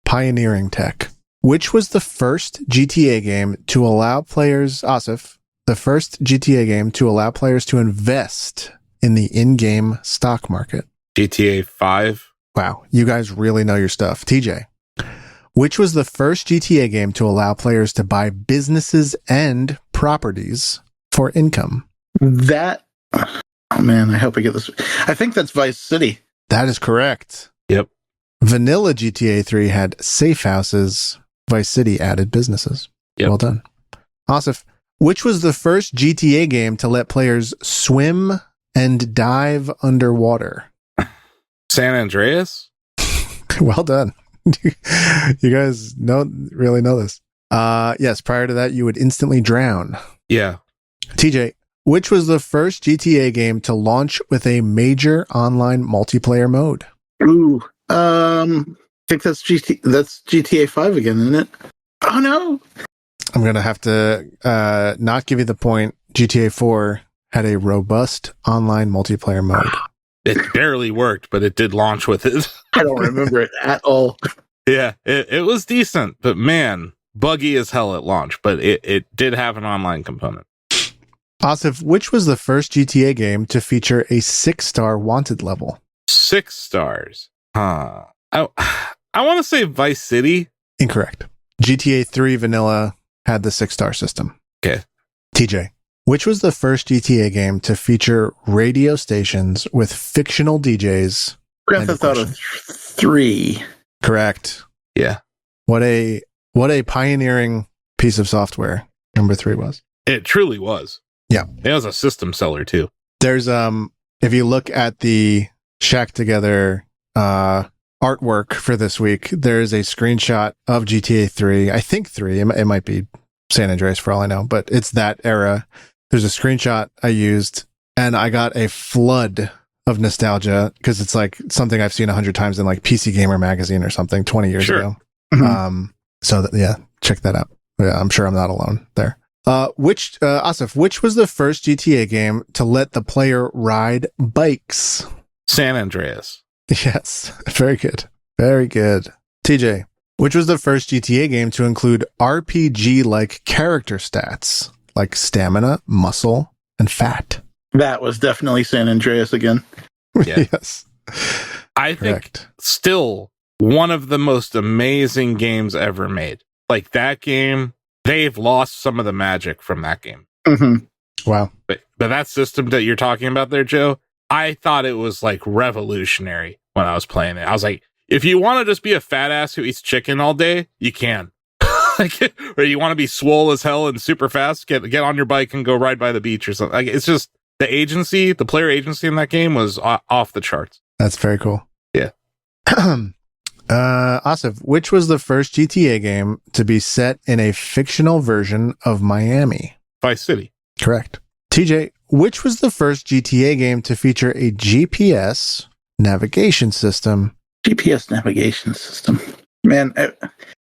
Pioneering tech. Which was the first GTA game to allow players, Asif, the first GTA game to allow players to invest in the in-game stock market? GTA 5. Wow, you guys really know your stuff. TJ, which was the first GTA game to allow players to buy businesses and properties for income? That, oh man, I hope I get this. I think that's Vice City. That is correct. Yep. Vanilla GTA 3 had safe houses. Vice City added businesses. Yep. Well done. Asif, which was the first GTA game to let players swim and dive underwater? San Andreas? Well done. You guys really know this. Yes, prior to that, you would instantly drown. Yeah. TJ, which was the first GTA game to launch with a major online multiplayer mode? Ooh, I think that's GTA 5 again, isn't it? Oh no! I'm going to have to not give you the point. GTA 4 had a robust online multiplayer mode. It barely worked, but it did launch with it. I don't remember it at all. Yeah, it was decent, but man, buggy as hell at launch, but it did have an online component. Asif, which was the first GTA game to feature a 6-star wanted level? 6 stars. Huh. I want to say Vice City. Incorrect. GTA 3 Vanilla had the 6-star system. Okay. TJ, which was the first GTA game to feature radio stations with fictional DJs? Grand Theft Auto 3. Correct. Yeah. What a pioneering piece of software number 3 was. It truly was. Yeah. It was a system seller too. There's if you look at the Shack Together artwork for this week, there's a screenshot of GTA 3. I think 3. It might be San Andreas for all I know, but it's that era. There's a screenshot I used, and I got a flood of nostalgia because it's like something I've seen 100 times in like PC Gamer magazine or something 20 years ago. Mm-hmm. So check that out. Yeah, I'm sure I'm not alone there. Asif, which was the first GTA game to let the player ride bikes? San Andreas. Yes, very good. Very good. TJ, which was the first GTA game to include RPG-like character stats, like stamina, muscle, and fat? That was definitely San Andreas again. Yeah. Yes. I Correct. think still one of the most amazing games ever made. Like that game, they've lost some of the magic from that game. Mm-hmm. Wow. But that system that you're talking about there, Joe, I thought it was like revolutionary when I was playing it. I was like, if you want to just be a fat ass who eats chicken all day, you can. Like, or you want to be swole as hell and super fast, get on your bike and go ride by the beach or something. Like, it's just the player agency in that game was off the charts. That's very cool. Yeah. Asif, which was the first GTA game to be set in a fictional version of Miami? Vice City. Correct. TJ, which was the first GTA game to feature a GPS navigation system? GPS navigation system. Man,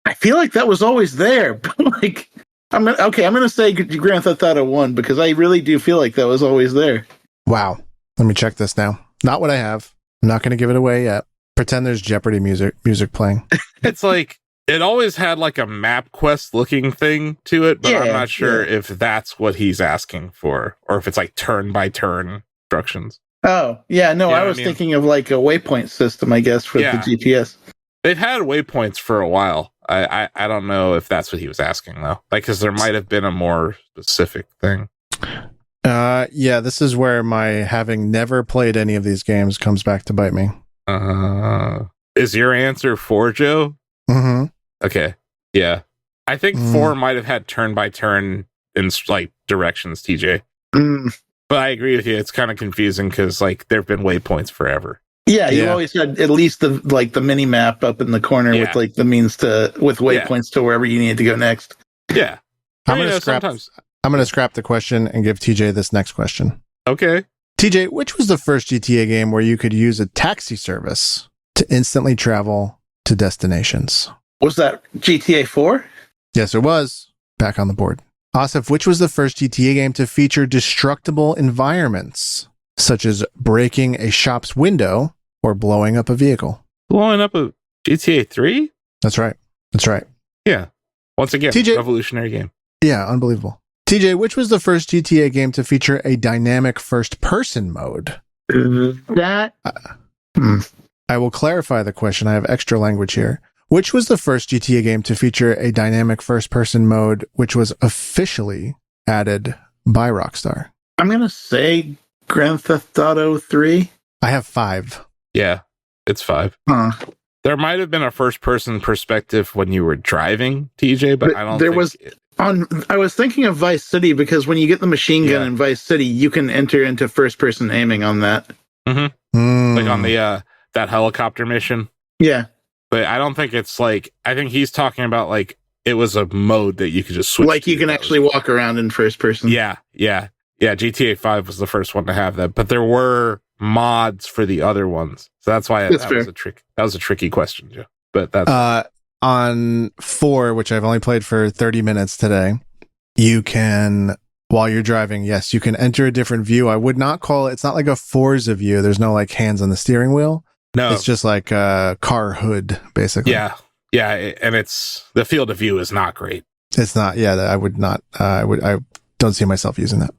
I feel like that was always there, but like, I'm gonna say Grand Theft Auto 1 because I really do feel like that was always there. Wow. Let me check this now. Not what I have. I'm not going to give it away yet. Pretend there's Jeopardy music playing. It's like, it always had like a map quest looking thing to it, but I'm not sure if that's what he's asking for, or if it's like turn by turn instructions. Oh, yeah, no, You know I what was I mean? thinking of like a waypoint system, I guess, for the GPS. They've had waypoints for a while. I don't know if that's what he was asking though, like, because there might have been a more specific thing. Yeah, this is where my having never played any of these games comes back to bite me. Is your answer 4, Joe? Mm-hmm. Okay, yeah, I think 4 might have had turn by turn in like directions, TJ. But I agree with you. It's kind of confusing because like there've been waypoints forever. Yeah, you always had at least the mini map up in the corner with like the means with waypoints to wherever you needed to go next. Yeah, I'm gonna scrap the question and give TJ this next question. Okay. TJ, which was the first GTA game where you could use a taxi service to instantly travel to destinations? Was that GTA 4? Yes, it was. Back on the board. Asif, which was the first GTA game to feature destructible environments, such as breaking a shop's window or blowing up a vehicle? Blowing up a GTA 3? That's right. That's right. Yeah. Once again, TJ, revolutionary game. Yeah, unbelievable. TJ, which was the first GTA game to feature a dynamic first-person mode? That... I will clarify the question. I have extra language here. Which was the first GTA game to feature a dynamic first-person mode, which was officially added by Rockstar? I'm going to say Grand Theft Auto 3. I have 5. Yeah, it's 5. Huh. There might have been a first-person perspective when you were driving, TJ, but I don't think... I was thinking of Vice City because when you get the machine gun in Vice City, you can enter into first-person aiming on that. Mm-hmm. Like on the that helicopter mission. Yeah. But I don't think it's like... I think he's talking about like it was a mode that you could just switch like you can actually walk around in first person. Yeah. GTA 5 was the first one to have that, but there were mods for the other ones, so that's why that was a tricky question, Joe. But that's on 4, which I've only played for 30 minutes today. You can, while you're driving, you can enter a different view. I would not call it. It's not like a Forza view. There's no like hands on the steering wheel. No, it's just like a car hood, basically. Yeah, and it's the field of view is not great. It's not. Yeah, I would not. I don't see myself using that.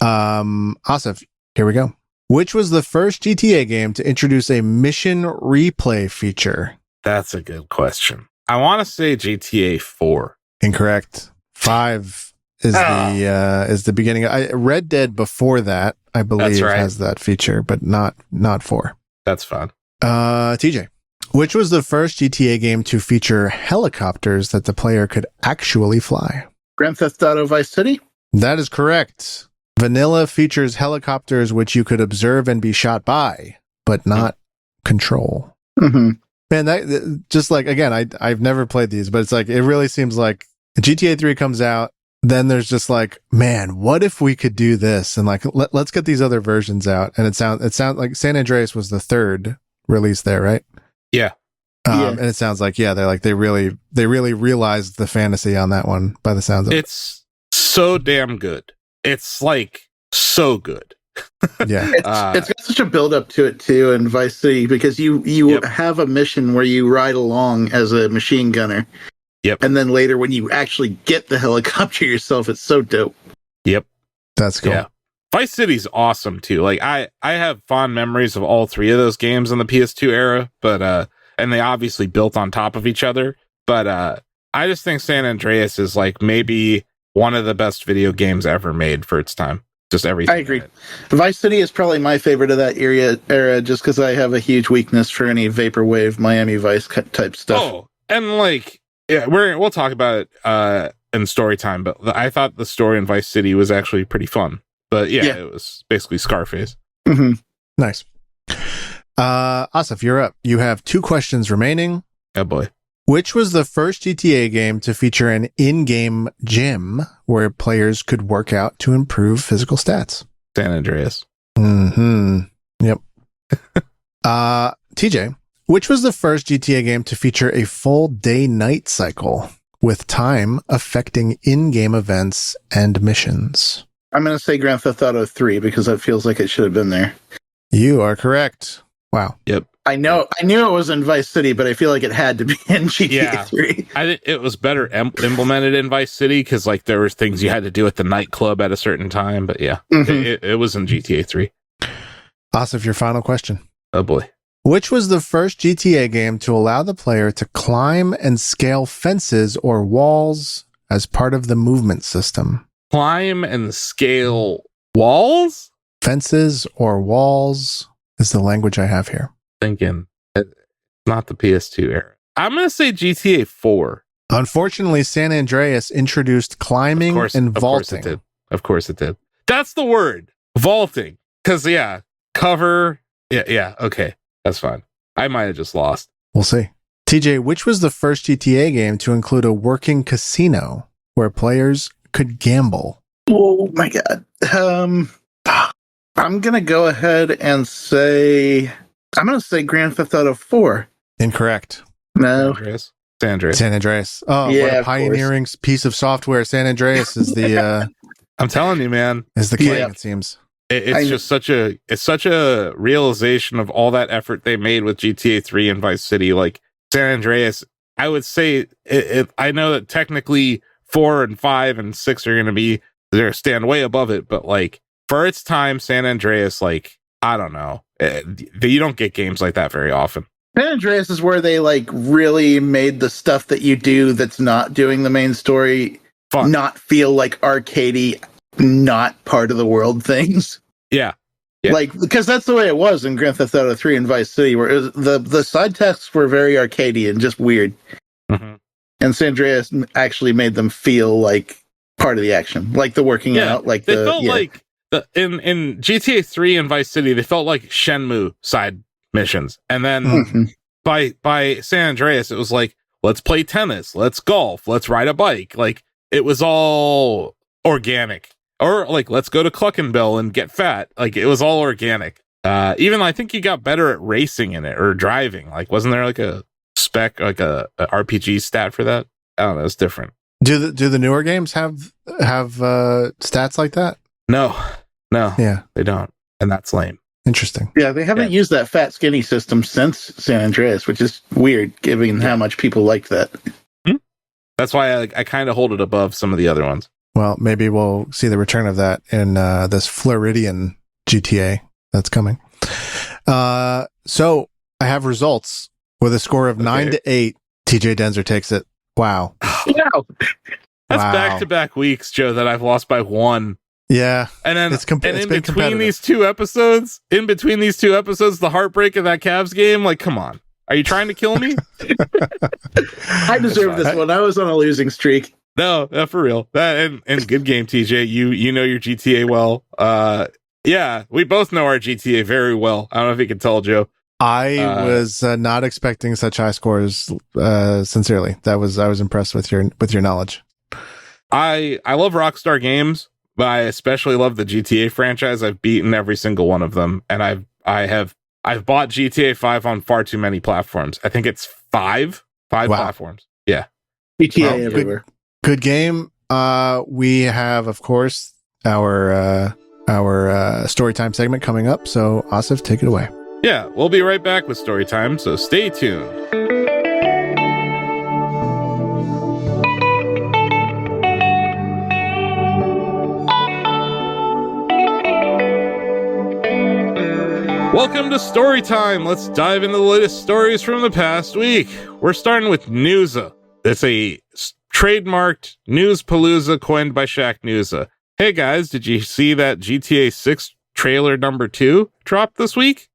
Asif, here we go. Which was the first GTA game to introduce a mission replay feature? That's a good question. I want to say GTA 4. Incorrect. 5 is the beginning. Red Dead before that, I believe, has that feature, but not 4. That's fun. TJ, which was the first GTA game to feature helicopters that the player could actually fly? Grand Theft Auto Vice City? That is correct. Vanilla features helicopters which you could observe and be shot by, but not control. Mm-hmm. Man, that just like, again, I've never played these, but it's like, it really seems like GTA 3 comes out, then there's just like, man, what if we could do this? And like, let's get these other versions out. And it sounds like San Andreas was the third release there, right? Yeah. And it sounds like, they really realized the fantasy on that one by the sounds of it. It's so damn good. It's like so good. Yeah. It's got such a build up to it too in Vice City, because you Yep. have a mission where you ride along as a machine gunner. Yep. And then later when you actually get the helicopter yourself, it's so dope. Yep. That's cool. Yeah. Vice City's awesome too. Like I have fond memories of all three of those games in the PS2 era, but and they obviously built on top of each other. But I just think San Andreas is like maybe one of the best video games ever made for its time. Just everything. I agree. Vice City is probably my favorite of that era, just because I have a huge weakness for any vaporwave Miami Vice type stuff. Oh, and like, yeah, we'll talk about it in story time, but I thought the story in Vice City was actually pretty fun. But yeah. It was basically Scarface. Mm-hmm. Nice. Asif, you're up. You have 2 questions remaining. Oh boy. Which was the first GTA game to feature an in-game gym where players could work out to improve physical stats? San Andreas. Mm-hmm. Yep. TJ, which was the first GTA game to feature a full day-night cycle with time affecting in-game events and missions? I'm going to say Grand Theft Auto 3 because that feels like it should have been there. You are correct. Wow. Yep. I knew it was in Vice City, but I feel like it had to be in GTA 3. I think it was better implemented in Vice City because like there was things you had to do at the nightclub at a certain time. But yeah, it was in GTA 3. Asif, your final question. Oh boy. Which was the first GTA game to allow the player to climb and scale fences or walls as part of the movement system? Climb and scale walls? Fences or walls is the language I have here. Thinking it's not the PS2 era. I'm going to say GTA 4. Unfortunately, San Andreas introduced climbing and vaulting. Of course it did. That's the word. Vaulting. Because, yeah, cover. Yeah, okay. That's fine. I might have just lost. We'll see. TJ, which was the first GTA game to include a working casino where players could gamble? Oh my god. I'm going to go ahead and say... I'm going to say Grand Theft Auto 4. Incorrect. No. San Andreas. Oh, yeah, what a pioneering piece of software. San Andreas is the... I'm telling you, man. Is the king, it seems. It's just such a realization of all that effort they made with GTA 3 and Vice City. Like San Andreas, I would say I know that technically 4 and 5 and 6 are going to be, they're stand way above it, but like for its time, San Andreas, like, I don't know. You don't get games like that very often. San Andreas is where they like really made the stuff that you do that's not doing the main story fun, not feel like arcadey, not part of the world things. Yeah. Like, because that's the way it was in Grand Theft Auto 3 and Vice City, where it was, the side tasks were very arcadey and just weird. Mm-hmm. And San Andreas actually made them feel like part of the action, like the working out, like they felt like in GTA 3 and Vice City, they felt like Shenmue side missions. And then by San Andreas, it was like, let's play tennis, let's golf, let's ride a bike. Like, it was all organic. Or like, let's go to Cluckenbill and get fat. Like, it was all organic. Even I think you got better at racing in it or driving. Like, wasn't there like a spec, like a RPG stat for that? I don't know. It's different. Do the newer games have stats like that? No. Yeah, they don't. And that's lame. Interesting. Yeah, they haven't used that fat skinny system since San Andreas, which is weird given how much people liked that. That's why I kind of hold it above some of the other ones. Well, maybe we'll see the return of that in this Floridian GTA that's coming. So I have results with a score of 9-8. TJ Denzer takes it. Wow. That's back-to-back weeks, Joe, that I've lost by 1. Yeah. And then in between these two episodes, the heartbreak of that Cavs game, like, come on. Are you trying to kill me? I deserve this one. I was on a losing streak. No, for real. That and good game, TJ. You know your GTA well. Yeah, we both know our GTA very well. I don't know if you can tell, Joe. I was not expecting such high scores. Sincerely, I was impressed with your knowledge. I love Rockstar Games, but I especially love the GTA franchise. I've beaten every single one of them, and I've bought GTA 5 on far too many platforms. I think it's five platforms. Yeah, GTA everywhere. Good game. we have, of course, our storytime segment coming up. So, Asif, take it away. Yeah, we'll be right back with story time, so stay tuned. Welcome to Storytime. Let's dive into the latest stories from the past week. We're starting with Newsa. It's a trademarked news palooza coined by Shaq Newsa. Hey guys, did you see that GTA 6 trailer number 2 dropped this week?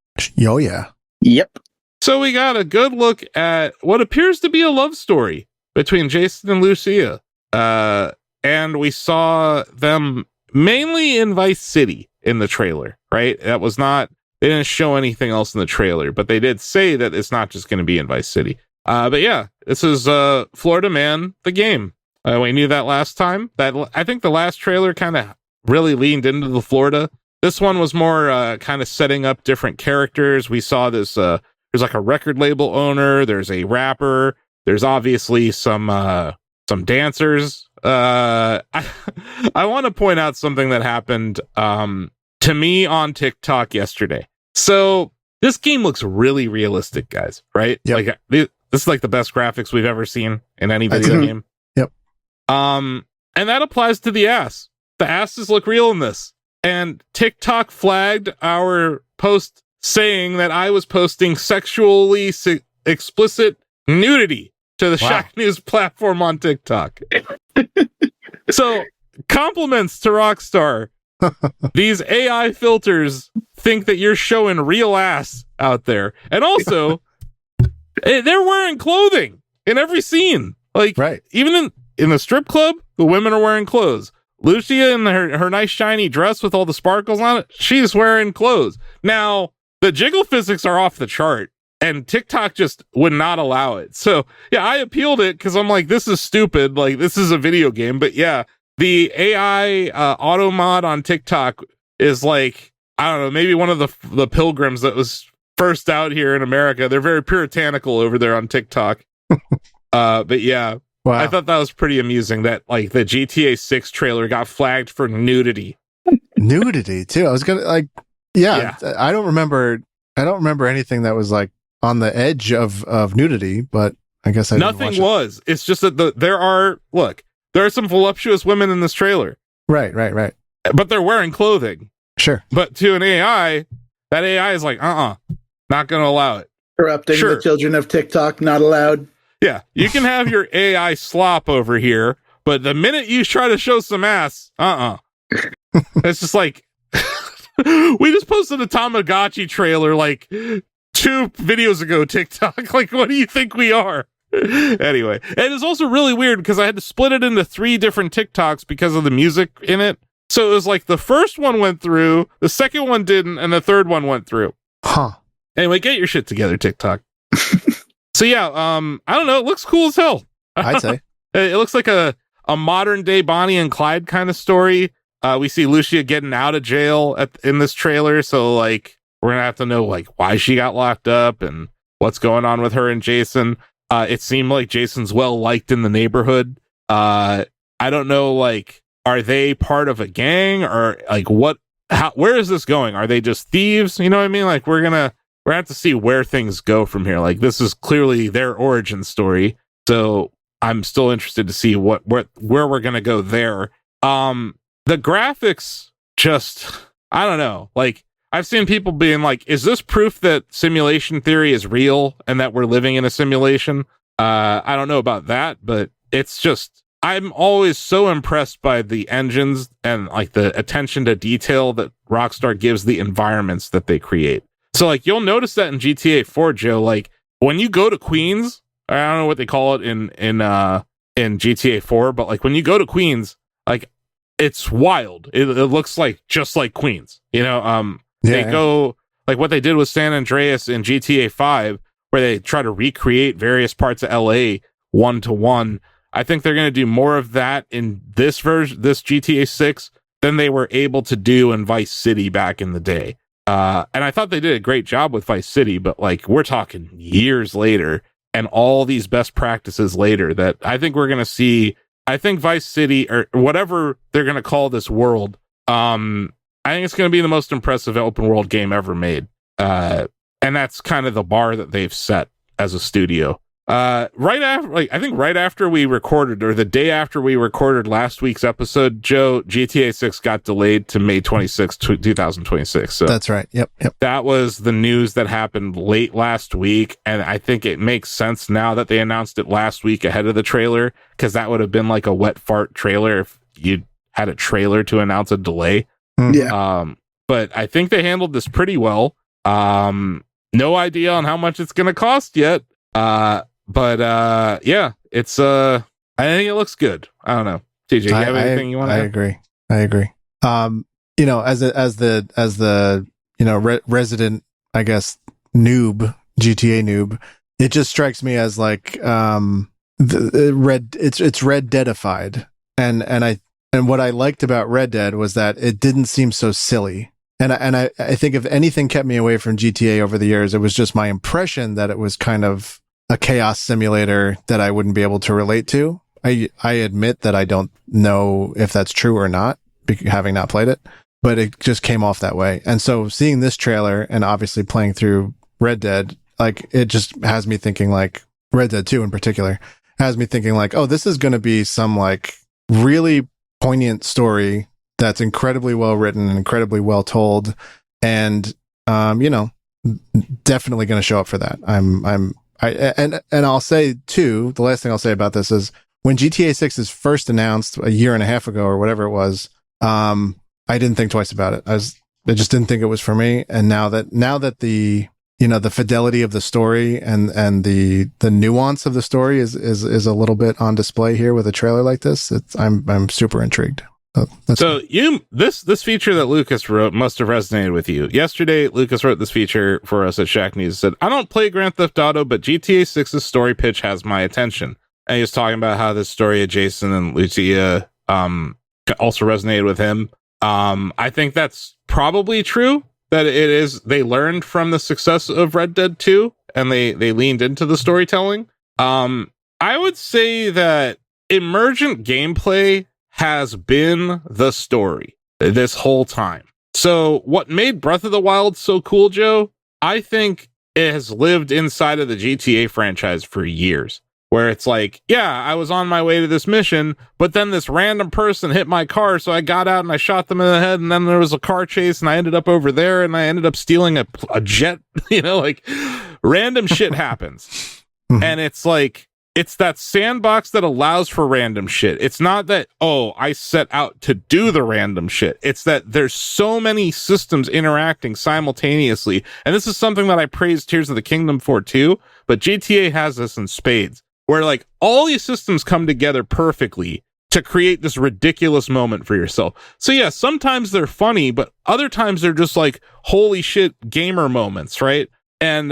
Oh, yeah. Yep. So we got a good look at what appears to be a love story between Jason and Lucia. And we saw them mainly in Vice City in the trailer, right? That was not... They didn't show anything else in the trailer, but they did say that it's not just going to be in Vice City. But yeah, this is Florida Man, the game. We knew that last time. I think the last trailer kind of really leaned into the Florida. This one was more kind of setting up different characters. We saw this. There's like a record label owner. There's a rapper. There's obviously some dancers. I want to point out something that happened to me on TikTok yesterday. So this game looks really realistic, guys, right? Yep. Like this is like the best graphics we've ever seen in any video game. Yep. And that applies to the ass. The asses look real in this. And TikTok flagged our post saying that I was posting sexually explicit nudity to the Shaq News platform on TikTok. So compliments to Rockstar. These AI filters think that you're showing real ass out there. And also, they're wearing clothing in every scene. Like, right. Even in the strip club, the women are wearing clothes. Lucia in her nice shiny dress with all the sparkles on it, she's wearing clothes. Now, the jiggle physics are off the chart, and TikTok just would not allow it. So, yeah, I appealed it because I'm like, this is stupid. Like, this is a video game. But yeah, the AI auto mod on TikTok is like, I don't know, maybe one of the pilgrims that was first out here in America. They're very puritanical over there on TikTok. But yeah, wow. I thought that was pretty amusing that like the GTA 6 trailer got flagged for nudity. Nudity too. I was gonna like, yeah. I don't remember anything that was like on the edge of nudity, but I guess nothing was. It's just that there are some voluptuous women in this trailer. Right. But they're wearing clothing. Sure. But to an AI, that AI is like, not going to allow it. Corrupting the children of TikTok, not allowed. Yeah, you can have your AI slop over here, but the minute you try to show some ass, It's just like, we just posted a Tamagotchi trailer like 2 videos ago, TikTok. Like, what do you think we are? Anyway, and it's also really weird because I had to split it into 3 different TikToks because of the music in it. So it was like the first one went through, the second one didn't, and the third one went through. Huh. Anyway, get your shit together, TikTok. So yeah, I don't know. It looks cool as hell. I'd say it looks like a modern day Bonnie and Clyde kind of story. We see Lucia getting out of jail in this trailer, so like we're gonna have to know like why she got locked up and what's going on with her and Jason. It seemed like Jason's well liked in the neighborhood. I don't know, like, are they part of a gang or like what? Where is this going? Are they just thieves? You know what I mean? Like we're gonna have to see where things go from here. Like this is clearly their origin story, so I'm still interested to see where we're gonna go there. The graphics just, I don't know. Like I've seen people being like, is this proof that simulation theory is real and that we're living in a simulation? I don't know about that, but it's just, I'm always so impressed by the engines and like the attention to detail that Rockstar gives the environments that they create. So like you'll notice that in GTA 4, Joe, like when you go to Queens, I don't know what they call it in GTA 4, but like when you go to Queens, like it's wild. It looks like just like Queens, you know. They go like what they did with San Andreas in GTA 5, where they try to recreate various parts of LA 1-to-1. I think they're going to do more of that in this version, this GTA 6, than they were able to do in Vice City back in the day. And I thought they did a great job with Vice City, but like we're talking years later and all these best practices later that I think we're going to see I think Vice City, or whatever they're going to call this world, I think it's going to be the most impressive open world game ever made. And that's kind of the bar that they've set as a studio. Right after we recorded, or the day after we recorded last week's episode, Joe, GTA 6 got delayed to May 26, 2026. So that's right. Yep. that was the news that happened late last week, and I think it makes sense now that they announced it last week ahead of the trailer, because that would have been like a wet fart trailer if you had a trailer to announce a delay. Yeah. But I think they handled this pretty well. No idea on how much it's going to cost yet. But yeah, it's I think it looks good. I don't know. TJ, you have anything you want to add? I agree. You know, as the you know, resident, I guess, noob, GTA noob, it just strikes me as like it's Red Deadified. And what I liked about Red Dead was that it didn't seem so silly. And I think if anything kept me away from GTA over the years, it was just my impression that it was kind of a chaos simulator that I wouldn't be able to relate to. I admit that I don't know if that's true or not, having not played it, but it just came off that way. And so seeing this trailer and obviously playing through Red Dead, like, it just has me thinking, like, Red Dead 2 in particular, has me thinking like, oh, this is going to be some like really poignant story that's incredibly well written and incredibly well told. And, you know, definitely going to show up for that. And I'll say too, the last thing I'll say about this is when GTA 6 is first announced a year and a half ago or whatever it was, I didn't think twice about it. I just didn't think it was for me. And now that the, you know, the fidelity of the story and the nuance of the story is a little bit on display here with a trailer like this, I'm super intrigued. So this feature that Lucas wrote must have resonated with you. Yesterday, Lucas wrote this feature for us at Shack News. Said, I don't play Grand Theft Auto, but GTA 6's story pitch has my attention. And he was talking about how the story of Jason and Lucia also resonated with him. I think that's probably true, that they learned from the success of Red Dead 2 and they leaned into the storytelling. I would say that emergent gameplay has been the story this whole time. So what made Breath of the Wild so cool, Joe, I think it has lived inside of the GTA franchise for years, where it's like, yeah, I was on my way to this mission, but then this random person hit my car, so I got out and I shot them in the head, and then there was a car chase, and I ended up over there, and I ended up stealing a jet. You know, like, random shit happens. And it's like, it's that sandbox that allows for random shit. It's not that, oh, I set out to do the random shit. It's that there's so many systems interacting simultaneously. And this is something that I praised Tears of the Kingdom for too, but GTA has this in spades, where like all these systems come together perfectly to create this ridiculous moment for yourself. So yeah, sometimes they're funny, but other times they're just like, holy shit, gamer moments, right? And,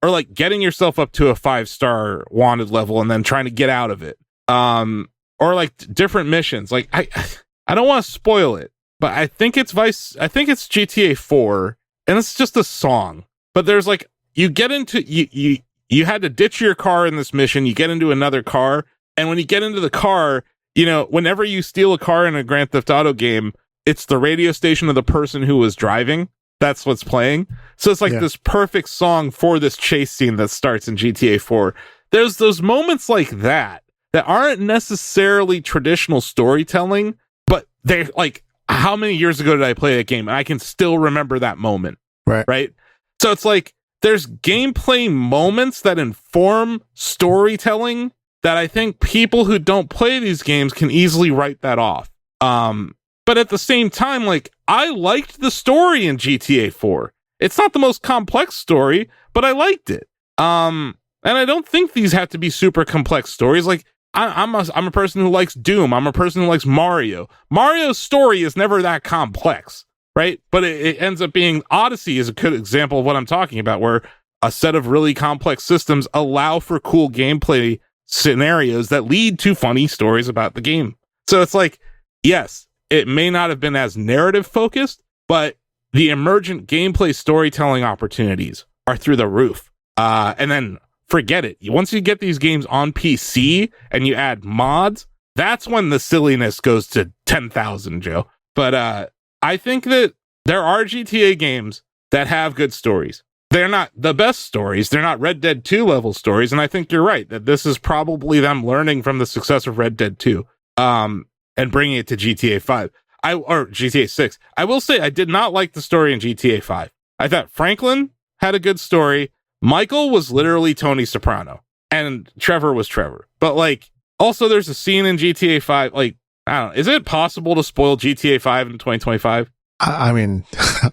or like getting yourself up to a 5-star wanted level and then trying to get out of it. Or like different missions. Like I don't want to spoil it, but I think it's GTA 4 and it's just a song. But there's like, you get into, you had to ditch your car in this mission, you get into another car, and when you get into the car, you know, whenever you steal a car in a Grand Theft Auto game, it's the radio station of the person who was driving. That's what's playing. So it's like this perfect song for this chase scene that starts in GTA 4. There's those moments like that aren't necessarily traditional storytelling, but they're like, how many years ago did I play that game? And I can still remember that moment. Right. So it's like, there's gameplay moments that inform storytelling that I think people who don't play these games can easily write that off. But at the same time, like, I liked the story in GTA 4. It's not the most complex story, but I liked it. And I don't think these have to be super complex stories. Like, I'm a person who likes Doom. I'm a person who likes Mario. Mario's story is never that complex, right? But it ends up being, Odyssey is a good example of what I'm talking about, where a set of really complex systems allow for cool gameplay scenarios that lead to funny stories about the game. So it's like, yes, it may not have been as narrative focused, but the emergent gameplay storytelling opportunities are through the roof. And then forget it. Once you get these games on PC and you add mods, that's when the silliness goes to 10,000, Joe. But I think that there are GTA games that have good stories. They're not the best stories. They're not Red Dead 2 level stories. And I think you're right that this is probably them learning from the success of Red Dead 2 and bringing it to GTA 5 or GTA 6. I will say I did not like the story in GTA 5. I thought Franklin had a good story. Michael was literally Tony Soprano and Trevor was Trevor. But like, also there's a scene in GTA 5. Like, I don't know. Is it possible to spoil GTA 5 in 2025? I mean,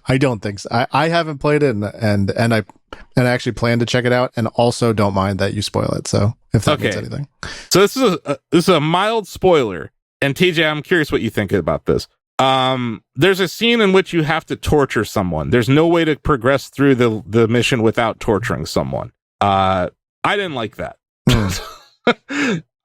I don't think so. I haven't played it, and I actually plan to check it out, and also don't mind that you spoil it. So if that means anything, so this is a mild spoiler. And TJ, I'm curious what you think about this. There's a scene in which you have to torture someone. There's no way to progress through the mission without torturing someone. I didn't like that.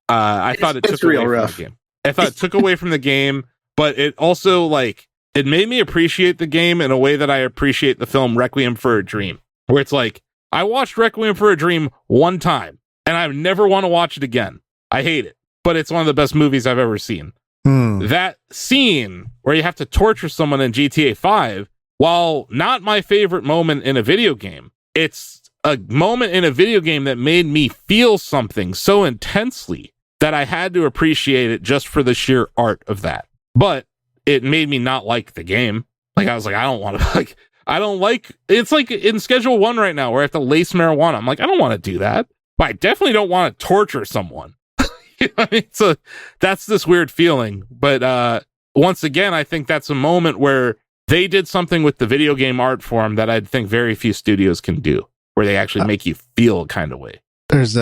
I thought it took away from the game. I thought it took away from the game, but it also like. It made me appreciate the game in a way that I appreciate the film Requiem for a Dream, where it's like, I watched Requiem for a Dream one time, and I never want to watch it again. I hate it, but it's one of the best movies I've ever seen. That scene where you have to torture someone in GTA 5, while not my favorite moment in a video game, it's a moment in a video game that made me feel something so intensely that I had to appreciate it just for the sheer art of that. But it made me not like the game. Like, I was like, I don't want to, like, I don't like, it's like in Schedule 1 right now where I have to lace marijuana. I'm like, I don't want to do that. But I definitely don't want to torture someone. You know what I mean? So that's this weird feeling. But once again, I think that's a moment where they did something with the video game art form that I think very few studios can do, where they actually make you feel a kind of way. There's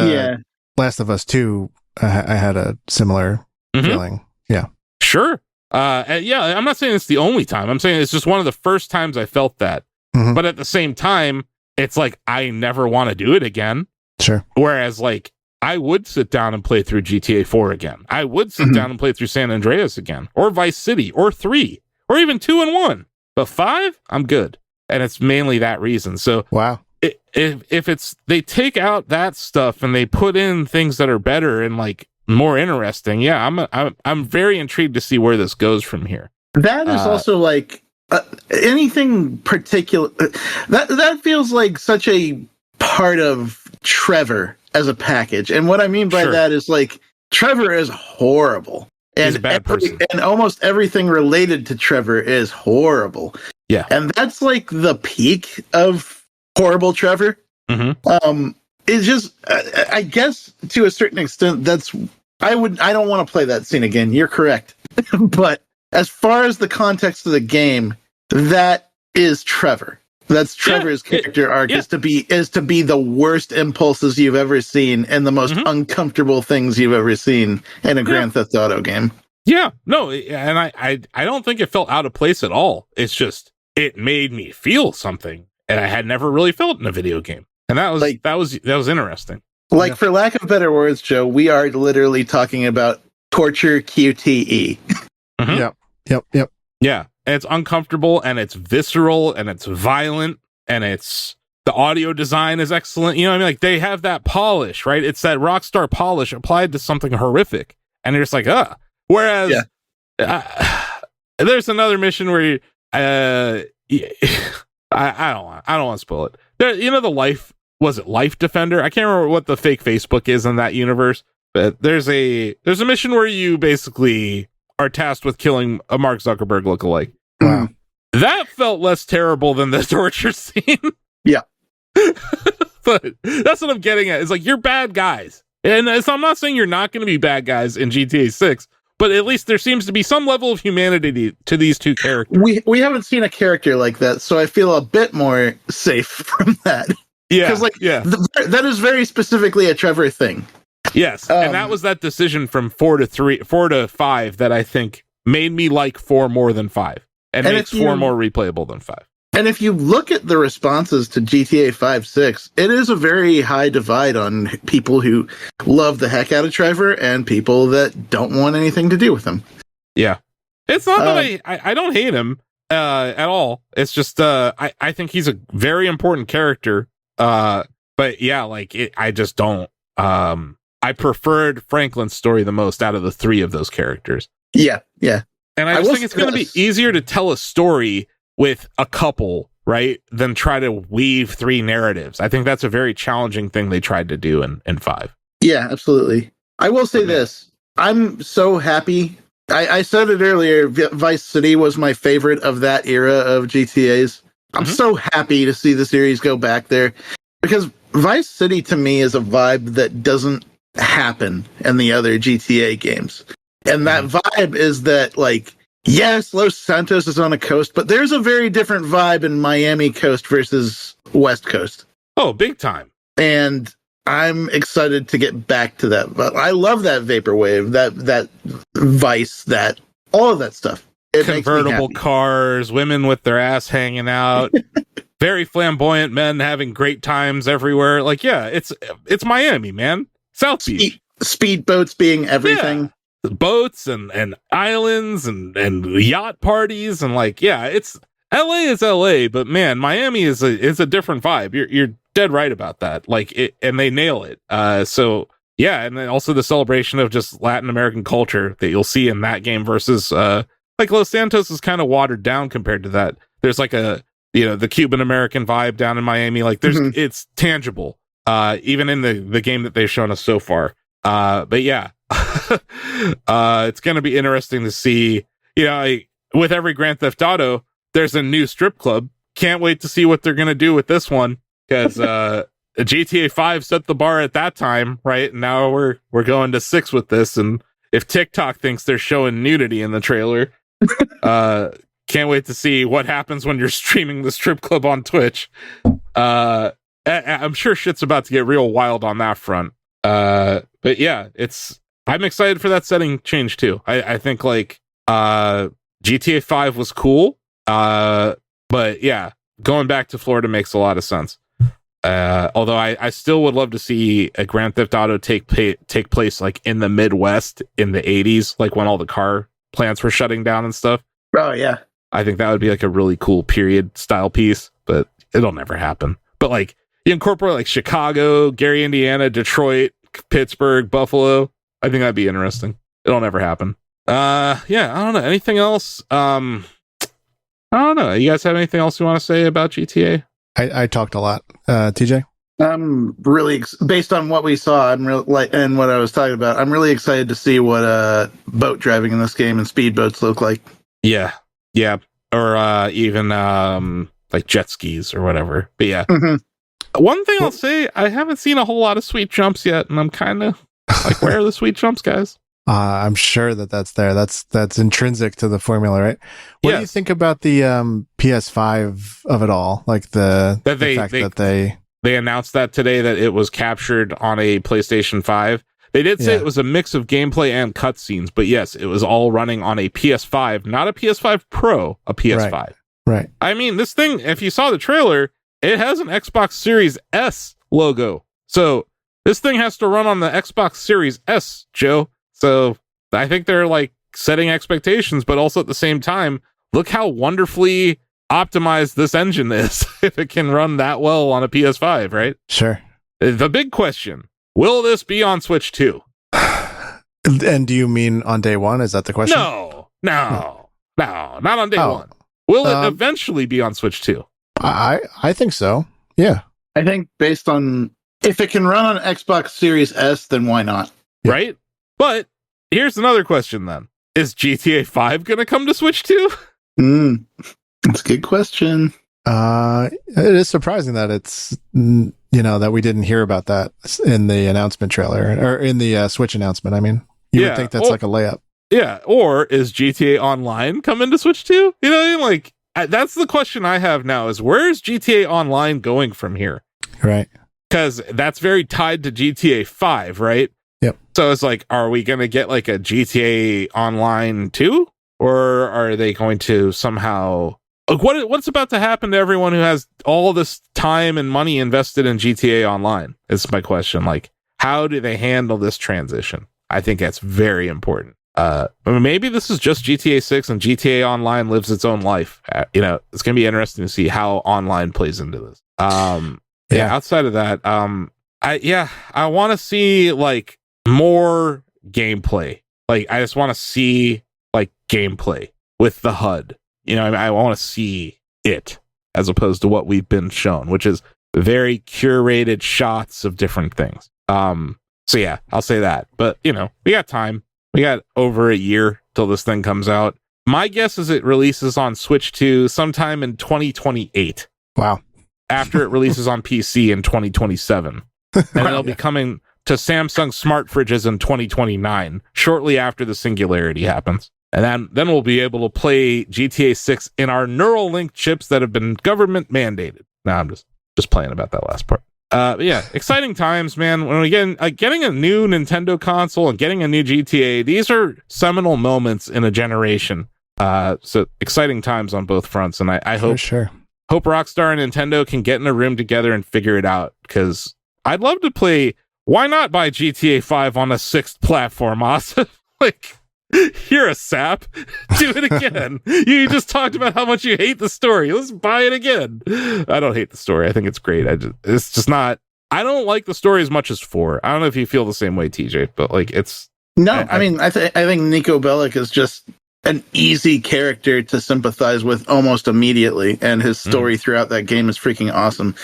Last of Us 2. I had a similar feeling. Yeah. Sure. Yeah, I'm not saying it's the only time. I'm saying it's just one of the first times I felt that. But at the same time, it's like I never want to do it again. Sure. Whereas, like, I would sit down and play through GTA 4 again. I would sit down and play through San Andreas again, or Vice City, or 3, or even 2 and 1. But 5, I'm good, and it's mainly that reason. So, wow. If it's they take out that stuff and they put in things that are better and like more interesting, yeah, I'm very intrigued to see where this goes from here. That is also like anything particular that feels like such a part of Trevor as a package. And what I mean by that is like Trevor is horrible. He's a bad person. And almost everything related to Trevor is horrible. Yeah. And that's like the peak of horrible Trevor. It's just I guess to a certain extent I don't want to play that scene again. You're correct. But as far as the context of the game, that is Trevor. That's Trevor's character arc is to be the worst impulses you've ever seen and the most uncomfortable things you've ever seen in a Grand Theft Auto game. Yeah, no, and I don't think it felt out of place at all. It's just it made me feel something, and I had never really felt in a video game, and that was interesting. Like, for lack of better words, Joe, we are literally talking about torture QTE. Yep. Yeah, and it's uncomfortable, and it's visceral, and it's violent, and it's the audio design is excellent. You know what I mean? Like, they have that polish, right? It's that Rockstar polish applied to something horrific, and you're just like, Whereas, there's another mission where I don't want to spoil it. There, you know, was it Life Defender? I can't remember what the fake Facebook is in that universe, but there's a mission where you basically are tasked with killing a Mark Zuckerberg lookalike. Wow. That felt less terrible than the torture scene. Yeah. But that's what I'm getting at. It's like, you're bad guys. And so I'm not saying you're not going to be bad guys in GTA 6, but at least there seems to be some level of humanity to these two characters. We haven't seen a character like that, so I feel a bit more safe from that. Yeah, because that is very specifically a Trevor thing. Yes, and that was that decision from 4 to 5 that I think made me like 4 more than 5, and makes 4 more replayable than 5. And if you look at the responses to GTA 5-6, it is a very high divide on people who love the heck out of Trevor and people that don't want anything to do with him. Yeah, it's not that I don't hate him at all. It's just I think he's a very important character. But yeah, like I just don't. I preferred Franklin's story the most out of the three of those characters. Yeah. And I just think it's going to be easier to tell a story with a couple, right, than try to weave three narratives. I think that's a very challenging thing they tried to do in 5. Yeah, absolutely. I will say this. I'm so happy. I said it earlier, Vice City was my favorite of that era of GTAs. I'm so happy to see the series go back there, because Vice City to me is a vibe that doesn't happen in the other GTA games. And that vibe is that, like, yes, Los Santos is on a coast, but there's a very different vibe in Miami coast versus West Coast. Oh, big time. And I'm excited to get back to that. But I love that vaporwave, that Vice, that all of that stuff. It convertible cars, women with their ass hanging out, very flamboyant men having great times everywhere. Like, yeah, it's Miami, man. South Beach. Speedboats being everything. Yeah. Boats and islands and yacht parties and, like, yeah, it's LA is LA, but man, Miami is a different vibe. You're dead right about that. Like, it, and they nail it. So yeah, and then also the celebration of just Latin American culture that you'll see in that game versus like Los Santos is kind of watered down compared to that. There's like the Cuban American vibe down in Miami. Like there's it's tangible. Even in the game that they've shown us so far. But yeah. It's going to be interesting to see, with every Grand Theft Auto, there's a new strip club. Can't wait to see what they're going to do with this one, because GTA 5 set the bar at that time, right? And now we're going to 6 with this, and if TikTok thinks they're showing nudity in the trailer, can't wait to see what happens when you're streaming the strip club on Twitch. I'm sure shit's about to get real wild on that front. But yeah, I'm excited for that setting change too. I think like GTA 5 was cool, but yeah, going back to Florida makes a lot of sense. Although I still would love to see a Grand Theft Auto take place like in the Midwest in the 80s, like when all the car plants were shutting down and stuff. Oh yeah, I think that would be like a really cool period style piece, but it'll never happen. But like you incorporate like Chicago, Gary, Indiana, Detroit, Pittsburgh, Buffalo. I think that'd be interesting. It'll never happen. Yeah, I don't know. Anything else? I don't know. You guys have anything else you want to say about GTA? I talked a lot. TJ? I'm really based on what we saw and and what I was talking about. I'm really excited to see what boat driving in this game and speedboats look like. Yeah, or even like jet skis or whatever. But yeah, one thing I'll say, I haven't seen a whole lot of sweet jumps yet, and I'm kind of like, where are the sweet jumps, guys? I'm sure that's there. That's intrinsic to the formula, right? What do you think about the PS5 of it all? Like the fact that they announced that today, that it was captured on a PlayStation 5. They did say it was a mix of gameplay and cutscenes, but yes, it was all running on a PS5, not a PS5 Pro, a PS5. Right. I mean, this thing, if you saw the trailer, it has an Xbox Series S logo. So this thing has to run on the Xbox Series S, Joe. So I think they're like setting expectations, but also at the same time, look how wonderfully optimized this engine is if it can run that well on a PS5, right? Sure. The big question, will this be on Switch 2? And do you mean on day one? Is that the question? No, not on day one. Will it eventually be on Switch 2? I think so. Yeah. I think based on if it can run on Xbox Series S, then why not? Yeah. Right? But here's another question then. Is GTA 5 going to come to Switch 2? That's a good question. It is surprising that it's, that we didn't hear about that in the announcement trailer, or in the Switch announcement. I mean, you would think that's like a layup. Yeah. Or is GTA Online coming to Switch 2? You know what I mean? Like, that's the question I have now, is where's GTA Online going from here? Right. Because that's very tied to GTA 5, right? Yep. So it's like, are we going to get like a GTA Online 2? Or are they going to somehow... Like, what's about to happen to everyone who has all this time and money invested in GTA Online? Is my question. Like, how do they handle this transition? I think that's very important. Maybe this is just GTA 6 and GTA Online lives its own life. It's going to be interesting to see how online plays into this. Outside of that, I want to see like more gameplay. Like, I just want to see like gameplay with the HUD. You know, I want to see it as opposed to what we've been shown, which is very curated shots of different things. So yeah, I'll say that. But you know, we got time. We got over a year till this thing comes out. My guess is it releases on Switch 2 sometime in 2028. Wow. After it releases on PC in 2027. And it'll be coming to Samsung smart fridges in 2029, shortly after the Singularity happens. And then we'll be able to play GTA 6 in our Neuralink chips that have been government mandated. No, I'm just playing about that last part. But yeah, exciting times, man. When we getting a new Nintendo console and getting a new GTA, these are seminal moments in a generation. So exciting times on both fronts, and I hope hope Rockstar and Nintendo can get in a room together and figure it out, because I'd love to play. Why not buy GTA 5 on a 6th platform, Asif? Like, you're a sap. Do it again. You just talked about how much you hate the story. Let's buy it again. I don't hate the story. I think it's great. It's just not. I don't like the story as much as 4. I don't know if you feel the same way, TJ, but like it's. No, I mean, I think Nico Bellic is just an easy character to sympathize with almost immediately, and his story throughout that game is freaking awesome.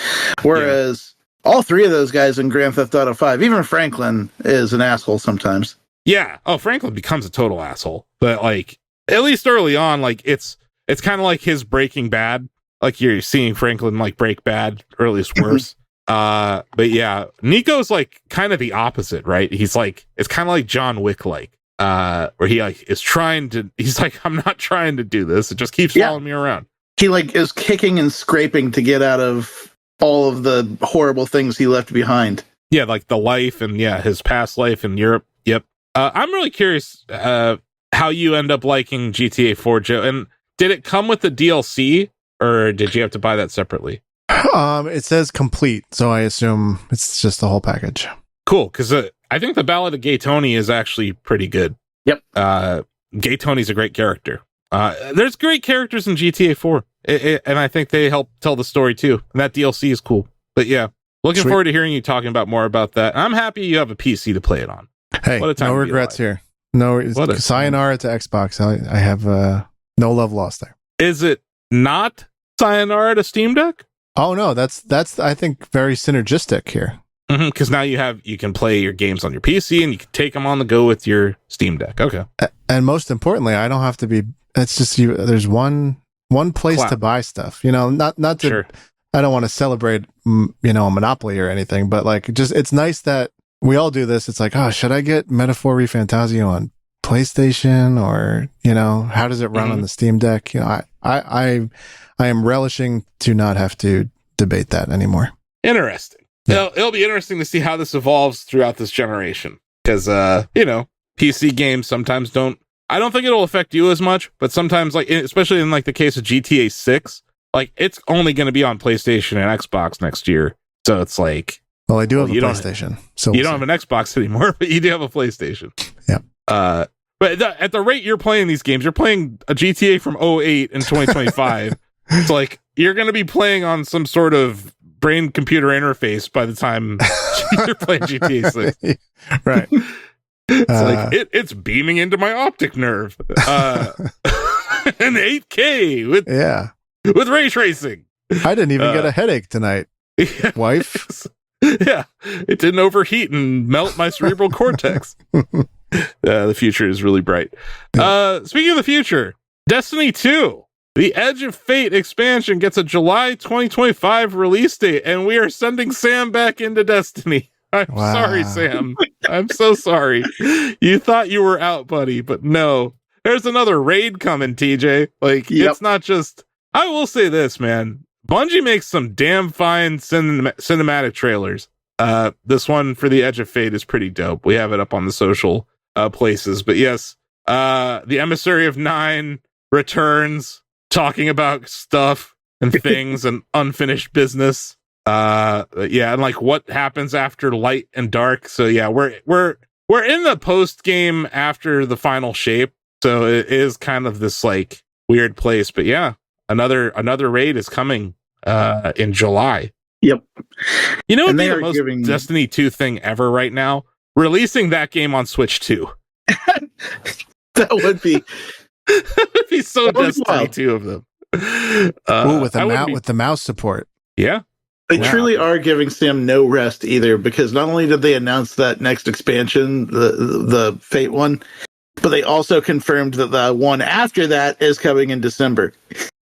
Whereas all 3 of those guys in Grand Theft Auto 5, even Franklin, is an asshole sometimes. Yeah. Oh, Franklin becomes a total asshole, but like at least early on, like it's kind of like his Breaking Bad. Like you're seeing Franklin like break bad, or at least worse. But yeah, Nico's like kind of the opposite, right? He's like, it's kind of like John Wick, like where he like is trying to. He's like, I'm not trying to do this. It just keeps following me around. He like is kicking and scraping to get out of all of the horrible things he left behind. Yeah, like the life and his past life in Europe. Yep. I'm really curious how you end up liking GTA 4, Joe. And did it come with the DLC, or did you have to buy that separately? It says complete, so I assume it's just the whole package. Cool, because I think the Ballad of Gay Tony is actually pretty good. Yep. Gay Tony's a great character. There's great characters in GTA 4, and I think they help tell the story too. And that DLC is cool. But yeah, looking forward to hearing you talking about more about that. I'm happy you have a PC to play it on. Hey, no regrets here. No, sayonara to Xbox. I have no love lost there. Is it not sayonara to Steam Deck? Oh no, that's I think very synergistic here. Because now you can play your games on your PC and you can take them on the go with your Steam Deck. Okay. And most importantly, I don't have to be. It's just you. There's one place to buy stuff. You know, not to. Sure. I don't want to celebrate, a monopoly or anything, but like, just it's nice that we all do this. It's like, oh, should I get Metaphor Refantasio on PlayStation, or how does it run on the Steam Deck? I am relishing to not have to debate that anymore. Interesting. Yeah. It'll be interesting to see how this evolves throughout this generation, because PC games sometimes don't. I don't think it'll affect you as much, but sometimes, like especially in like the case of GTA 6, like it's only going to be on PlayStation and Xbox next year. So it's like, well, I do have a PlayStation, so you don't have an Xbox anymore, but you do have a PlayStation. Yeah. But at the rate you're playing these games, you're playing a GTA from 2008 in 2025. It's like you're going to be playing on some sort of brain-computer interface by the time you're playing GTA 6. Right. It's like it's beaming into my optic nerve. An 8K with ray tracing. I didn't even get a headache tonight, wife. Yeah, it didn't overheat and melt my cerebral cortex. The future is really bright. Speaking of the future, Destiny 2, the Edge of Fate expansion gets a July 2025 release date, and we are sending Sam back into Destiny. I'm sorry, Sam. I'm so sorry. You thought you were out, buddy, but no. There's another raid coming, TJ. Like, It's not just... I will say this, man. Bungie makes some damn fine cinematic trailers. This one for the Edge of Fate is pretty dope. We have it up on the social places. But yes, the Emissary of Nine returns, talking about stuff and things and unfinished business. And like what happens after light and dark. So yeah, we're in the post game after the final shape. So it is kind of this like weird place. But yeah, another raid is coming in July. Yep. You know what would be the most Destiny 2 thing ever right now? releasing that game on Switch 2. That would be That would be so That would be Destiny wild. 2 of them. Ooh, with I the mouse support. Yeah. They Wow. truly are giving Sam no rest either, because not only did they announce that next expansion, the Fate one, but they also confirmed that the one after that is coming in December.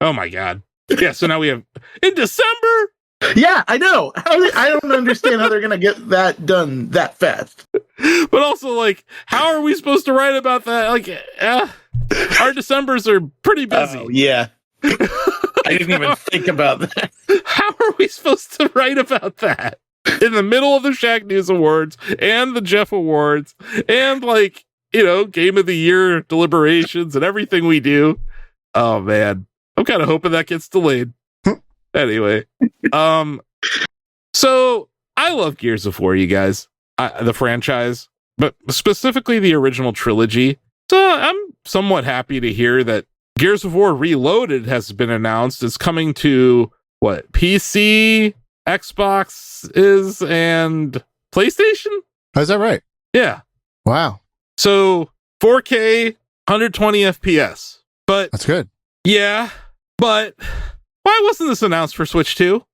Oh my god. Yeah, so now we have in December. Yeah, I know. I don't understand how they're going to get that done that fast. But also, like, how are we supposed to write about that? Like, our Decembers are pretty busy. Oh, yeah. I didn't even think about that. How are we supposed to write about that in the middle of the Shaq News Awards and the Jeff Awards and, like, you know, Game of the Year deliberations and everything we do? Oh man, I'm kind of hoping that gets delayed. Anyway, so I love Gears of War, you guys, the franchise, but specifically the original trilogy. So I'm somewhat happy to hear that Gears of War Reloaded has been announced. It's coming to what, PC, Xbox and PlayStation? Is that right? Yeah. Wow. So 4K, 120 FPS. But That's good. yeah, but why wasn't this announced for Switch 2?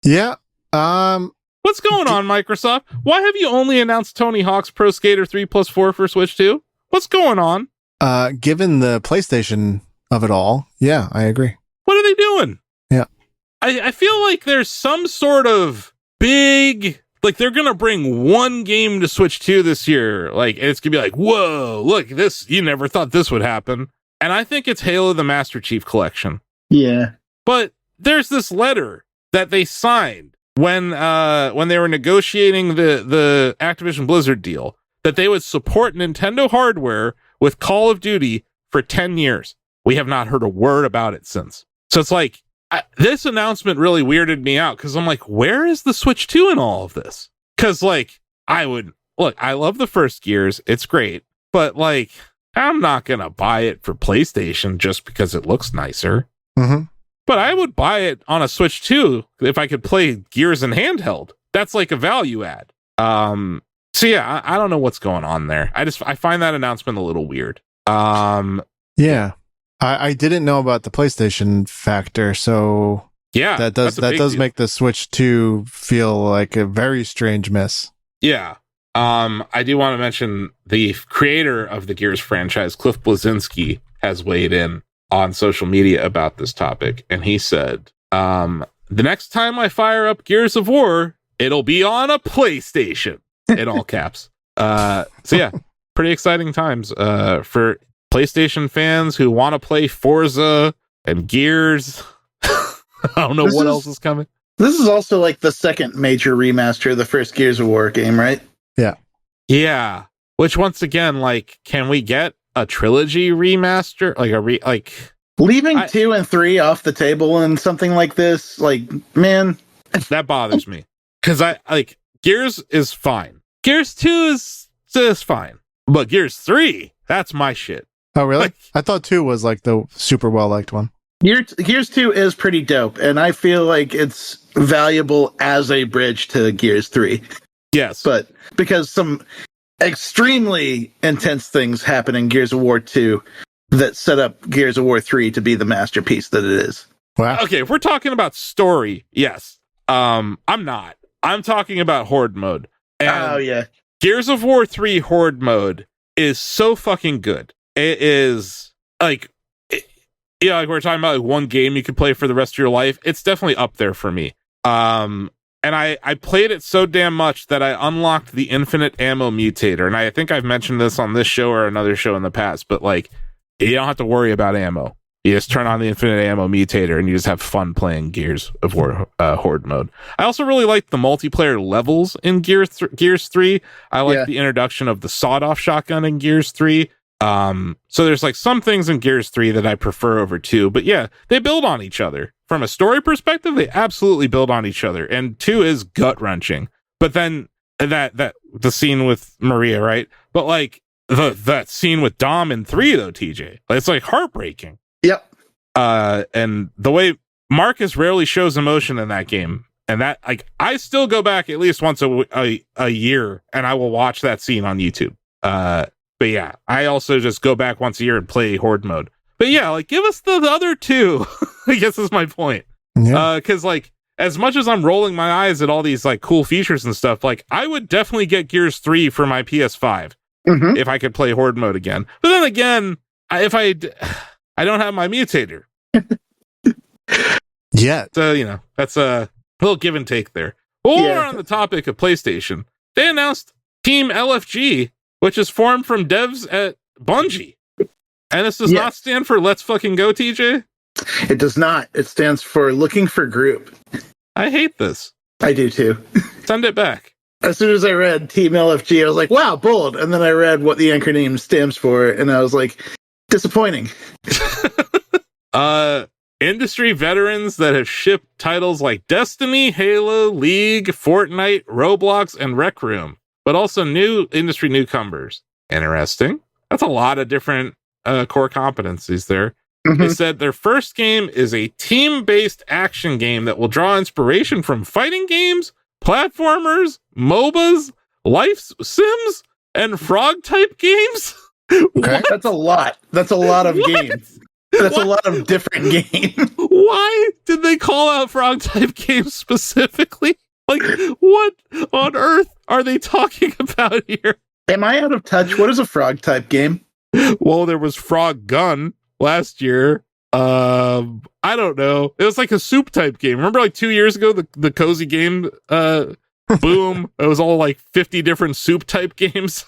Yeah. What's going on, Microsoft? Why have you only announced Tony Hawk's Pro Skater 3+4 for Switch 2? What's going on? Given the PlayStation of it all, yeah, I agree. What are they doing? Yeah. I feel like there's some sort of big, like they're going to bring one game to Switch 2 this year. Like, and it's going to be like, whoa, look, this, you never thought this would happen. And I think it's Halo the Master Chief Collection. Yeah. But there's this letter that they signed when they were negotiating the Activision Blizzard deal that they would support Nintendo hardware with Call of Duty for 10 years. We have not heard a word about it since. So it's like, this announcement really weirded me out because I'm like, where is the Switch 2 in all of this? Because, like, I love the first Gears. It's great. But, like, I'm not going to buy it for PlayStation just because it looks nicer. Mm-hmm. But I would buy it on a Switch 2 if I could play Gears in handheld. That's like a value add. So yeah, I don't know what's going on there. I find that announcement a little weird. Yeah. I didn't know about the PlayStation factor, so yeah, that does make the Switch 2 feel like a very strange miss. Yeah. I do want to mention the creator of the Gears franchise, Cliff Bleszinski, has weighed in on social media about this topic, and he said, the next time I fire up Gears of War, it'll be on a PlayStation, in all caps. So yeah, pretty exciting times for PlayStation fans who want to play Forza and Gears. I don't know what else is coming. This is also like the second major remaster of the first Gears of War game, right? Yeah. Which, once again, like, can we get a trilogy remaster? Leaving 2 and 3 off the table and something like this, like, man, that bothers me. Because Gears is fine. Gears 2 is fine. But Gears 3, that's my shit. Oh, really? I thought 2 was like the super well-liked one. Gears 2 is pretty dope, and I feel like it's valuable as a bridge to Gears 3. Yes. But because some extremely intense things happen in Gears of War 2 that set up Gears of War 3 to be the masterpiece that it is. Wow. Okay, if we're talking about story, yes. I'm not. I'm talking about Horde mode. And Oh, yeah. Gears of War 3 Horde mode is so fucking good. It is like, like we're talking about like one game you could play for the rest of your life. It's definitely up there for me. And I played it so damn much that I unlocked the infinite ammo mutator. And I think I've mentioned this on this show or another show in the past, but like, you don't have to worry about ammo. You just turn on the infinite ammo mutator and you just have fun playing Gears of War Horde mode. I also really like the multiplayer levels in Gears 3. I like the introduction of the sawed-off shotgun in Gears 3. So there's like some things in Gears 3 that I prefer over 2, but yeah, they build on each other. From a story perspective, they absolutely build on each other, and 2 is gut-wrenching. But then that the scene with Maria, right? But like that scene with Dom in 3 though, TJ, it's like heartbreaking. Yep. And the way Marcus rarely shows emotion in that game, And that, like, I still go back at least once a year and I will watch that scene on YouTube. But yeah, I also just go back once a year and play Horde mode. But yeah, like, give us the other two. I guess is my point. Yeah. Because, like, as much as I'm rolling my eyes at all these, like, cool features and stuff, like, I would definitely get Gears 3 for my PS5 if I could play Horde mode again. But then again, I don't have my mutator. Yeah. So, you know, that's a little give and take there. While we're on the topic of PlayStation, they announced teamLFG, which is formed from devs at Bungie. And this does not stand for Let's Fucking Go, TJ? It does not. It stands for Looking for Group. I hate this. I do too. Send it back. As soon as I read teamLFG, I was like, wow, bold. And then I read what the acronym stands for, and I was like, disappointing. Industry veterans that have shipped titles like Destiny, Halo, League, Fortnite, Roblox, and Rec Room, but also new industry newcomers. Interesting. That's a lot of different core competencies there. They said their first game is a team-based action game that will draw inspiration from fighting games, platformers, MOBAs, life sims, and frog-type games. Okay. That's a lot. That's a lot of games. That's a lot of different games. Why did they call out frog-type games specifically? Like, what on earth are they talking about here? Am I out of touch? What is a frog-type game? Well, there was Frog Gun last year. I don't know. It was like a soup type game. Remember like 2 years ago, the cozy game, boom. It was all like 50 different soup type games.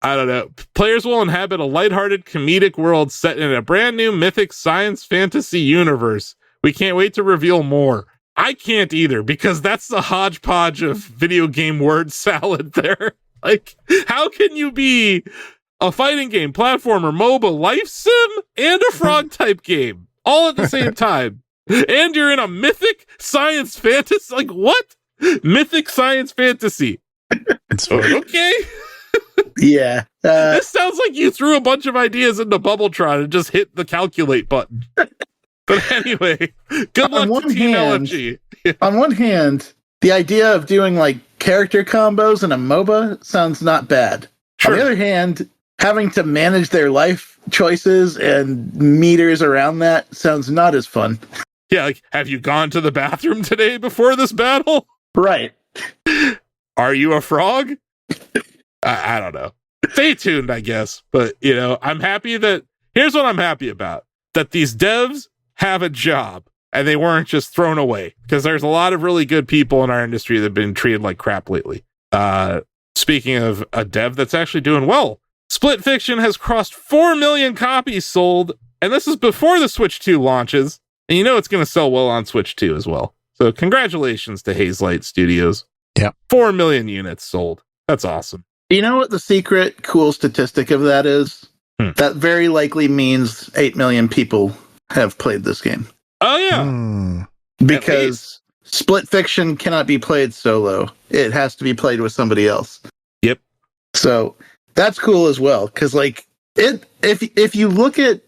I don't know. Players will inhabit a lighthearted comedic world set in a brand new mythic science fantasy universe. We can't wait to reveal more. I can't either, because that's the hodgepodge of video game word salad there. Like, how can you be a fighting game, platformer, MOBA, life sim, and a frog type game all at the same time? And you're in a mythic science fantasy? Like, what? Mythic science fantasy. Okay. Yeah. This sounds like you threw a bunch of ideas into Bubbletron and just hit the calculate button. But anyway, good luck to teamLFG. On one hand, the idea of doing like character combos in a MOBA sounds not bad. Sure. On the other hand, having to manage their life choices and meters around that sounds not as fun. Yeah, like, have you gone to the bathroom today before this battle? Right. Are you a frog? I don't know. Stay tuned, I guess. But, you know, I'm happy that... Here's what I'm happy about. That these devs have a job, and they weren't just thrown away. Because there's a lot of really good people in our industry that have been treated like crap lately. Speaking of a dev that's actually doing well, Split Fiction has crossed 4 million copies sold, and this is before the Switch 2 launches. And you know it's going to sell well on Switch 2 as well. So congratulations to Hazelight Studios. Yeah. 4 million units sold. That's awesome. You know what the secret cool statistic of that is? That very likely means 8 million people have played this game. Oh, yeah. Because Split Fiction cannot be played solo. It has to be played with somebody else. Yep. So that's cool as well. Because, like, if you look at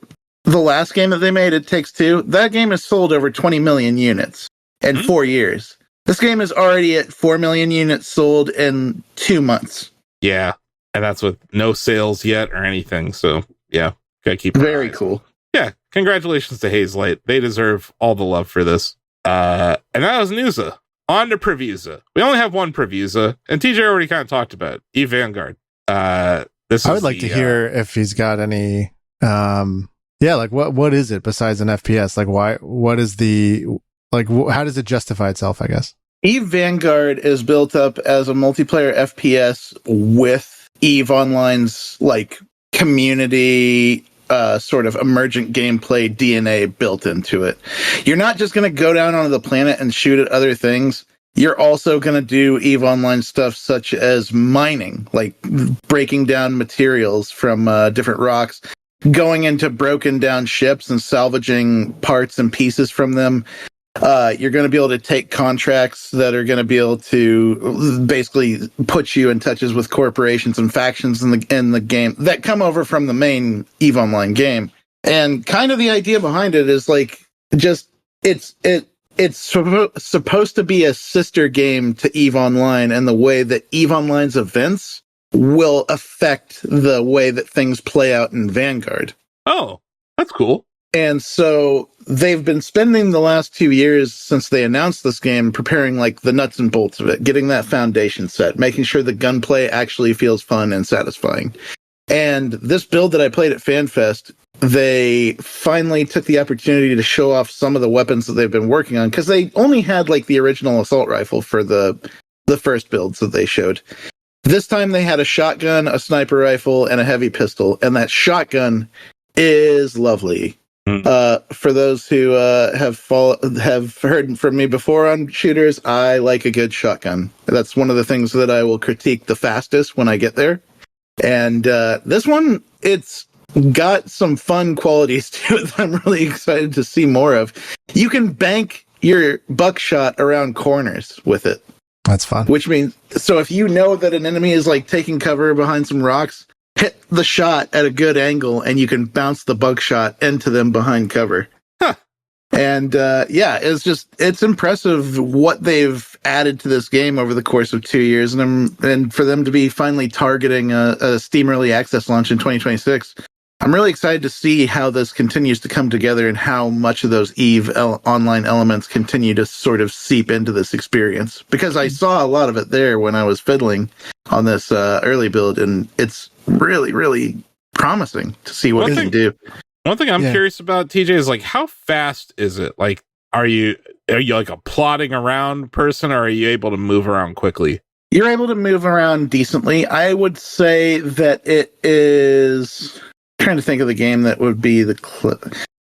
the last game that they made, It Takes Two, that game has sold over 20 million units in 4 years. This game is already at 4 million units sold in 2 months. Yeah, and that's with no sales yet or anything. So, yeah, gotta keep very cool. Yeah, congratulations to Hazelight. They deserve all the love for this. And that was Newsa. On to Previewsa. We only have one Previewsa, and TJ already kind of talked about it. Vanguard. I would like to hear if he's got any. Like what is it besides an FPS? Like what is the how does it justify itself? I guess. Vanguard is built up as a multiplayer FPS with EVE Online's like community sort of emergent gameplay DNA built into it. You're not just going to go down onto the planet and shoot at other things. You're also going to do EVE Online stuff such as mining, like breaking down materials from different rocks, going into broken down ships and salvaging parts and pieces from them. You're going to be able to take contracts that are going to be able to basically put you in touches with corporations and factions in the game that come over from the main EVE Online game. And kind of the idea behind it is like just it it's supposed to be a sister game to EVE Online, and the way that EVE Online's events will affect the way that things play out in Vanguard. Oh, that's cool. And so they've been spending the last 2 years since they announced this game preparing like the nuts and bolts of it, getting that foundation set, making sure the gunplay actually feels fun and satisfying. And this build that I played at FanFest, they finally took the opportunity to show off some of the weapons that they've been working on, because they only had like the original assault rifle for the first builds that they showed. This time they had a shotgun, a sniper rifle, and a heavy pistol, and that shotgun is lovely. For those who have heard from me before on shooters, I like a good shotgun. That's one of the things that I will critique the fastest when I get there. And this one, it's got some fun qualities to it that I'm really excited to see more of. You can bank your buckshot around corners with it. That's fun. Which means, so if you know that an enemy is like taking cover behind some rocks, hit the shot at a good angle and you can bounce the buckshot into them behind cover. Huh. And it's impressive what they've added to this game over the course of 2 years, and for them to be finally targeting a Steam Early Access launch in 2026. I'm really excited to see how this continues to come together and how much of those EVE online elements continue to sort of seep into this experience. Because I saw a lot of it there when I was fiddling on this early build, and it's really, really promising to see what it can do. One thing I'm curious about, TJ, is like, how fast is it? Like, are you like a plodding around person, or are you able to move around quickly? You're able to move around decently. I would say that it is... trying to think of the game that would be the clip.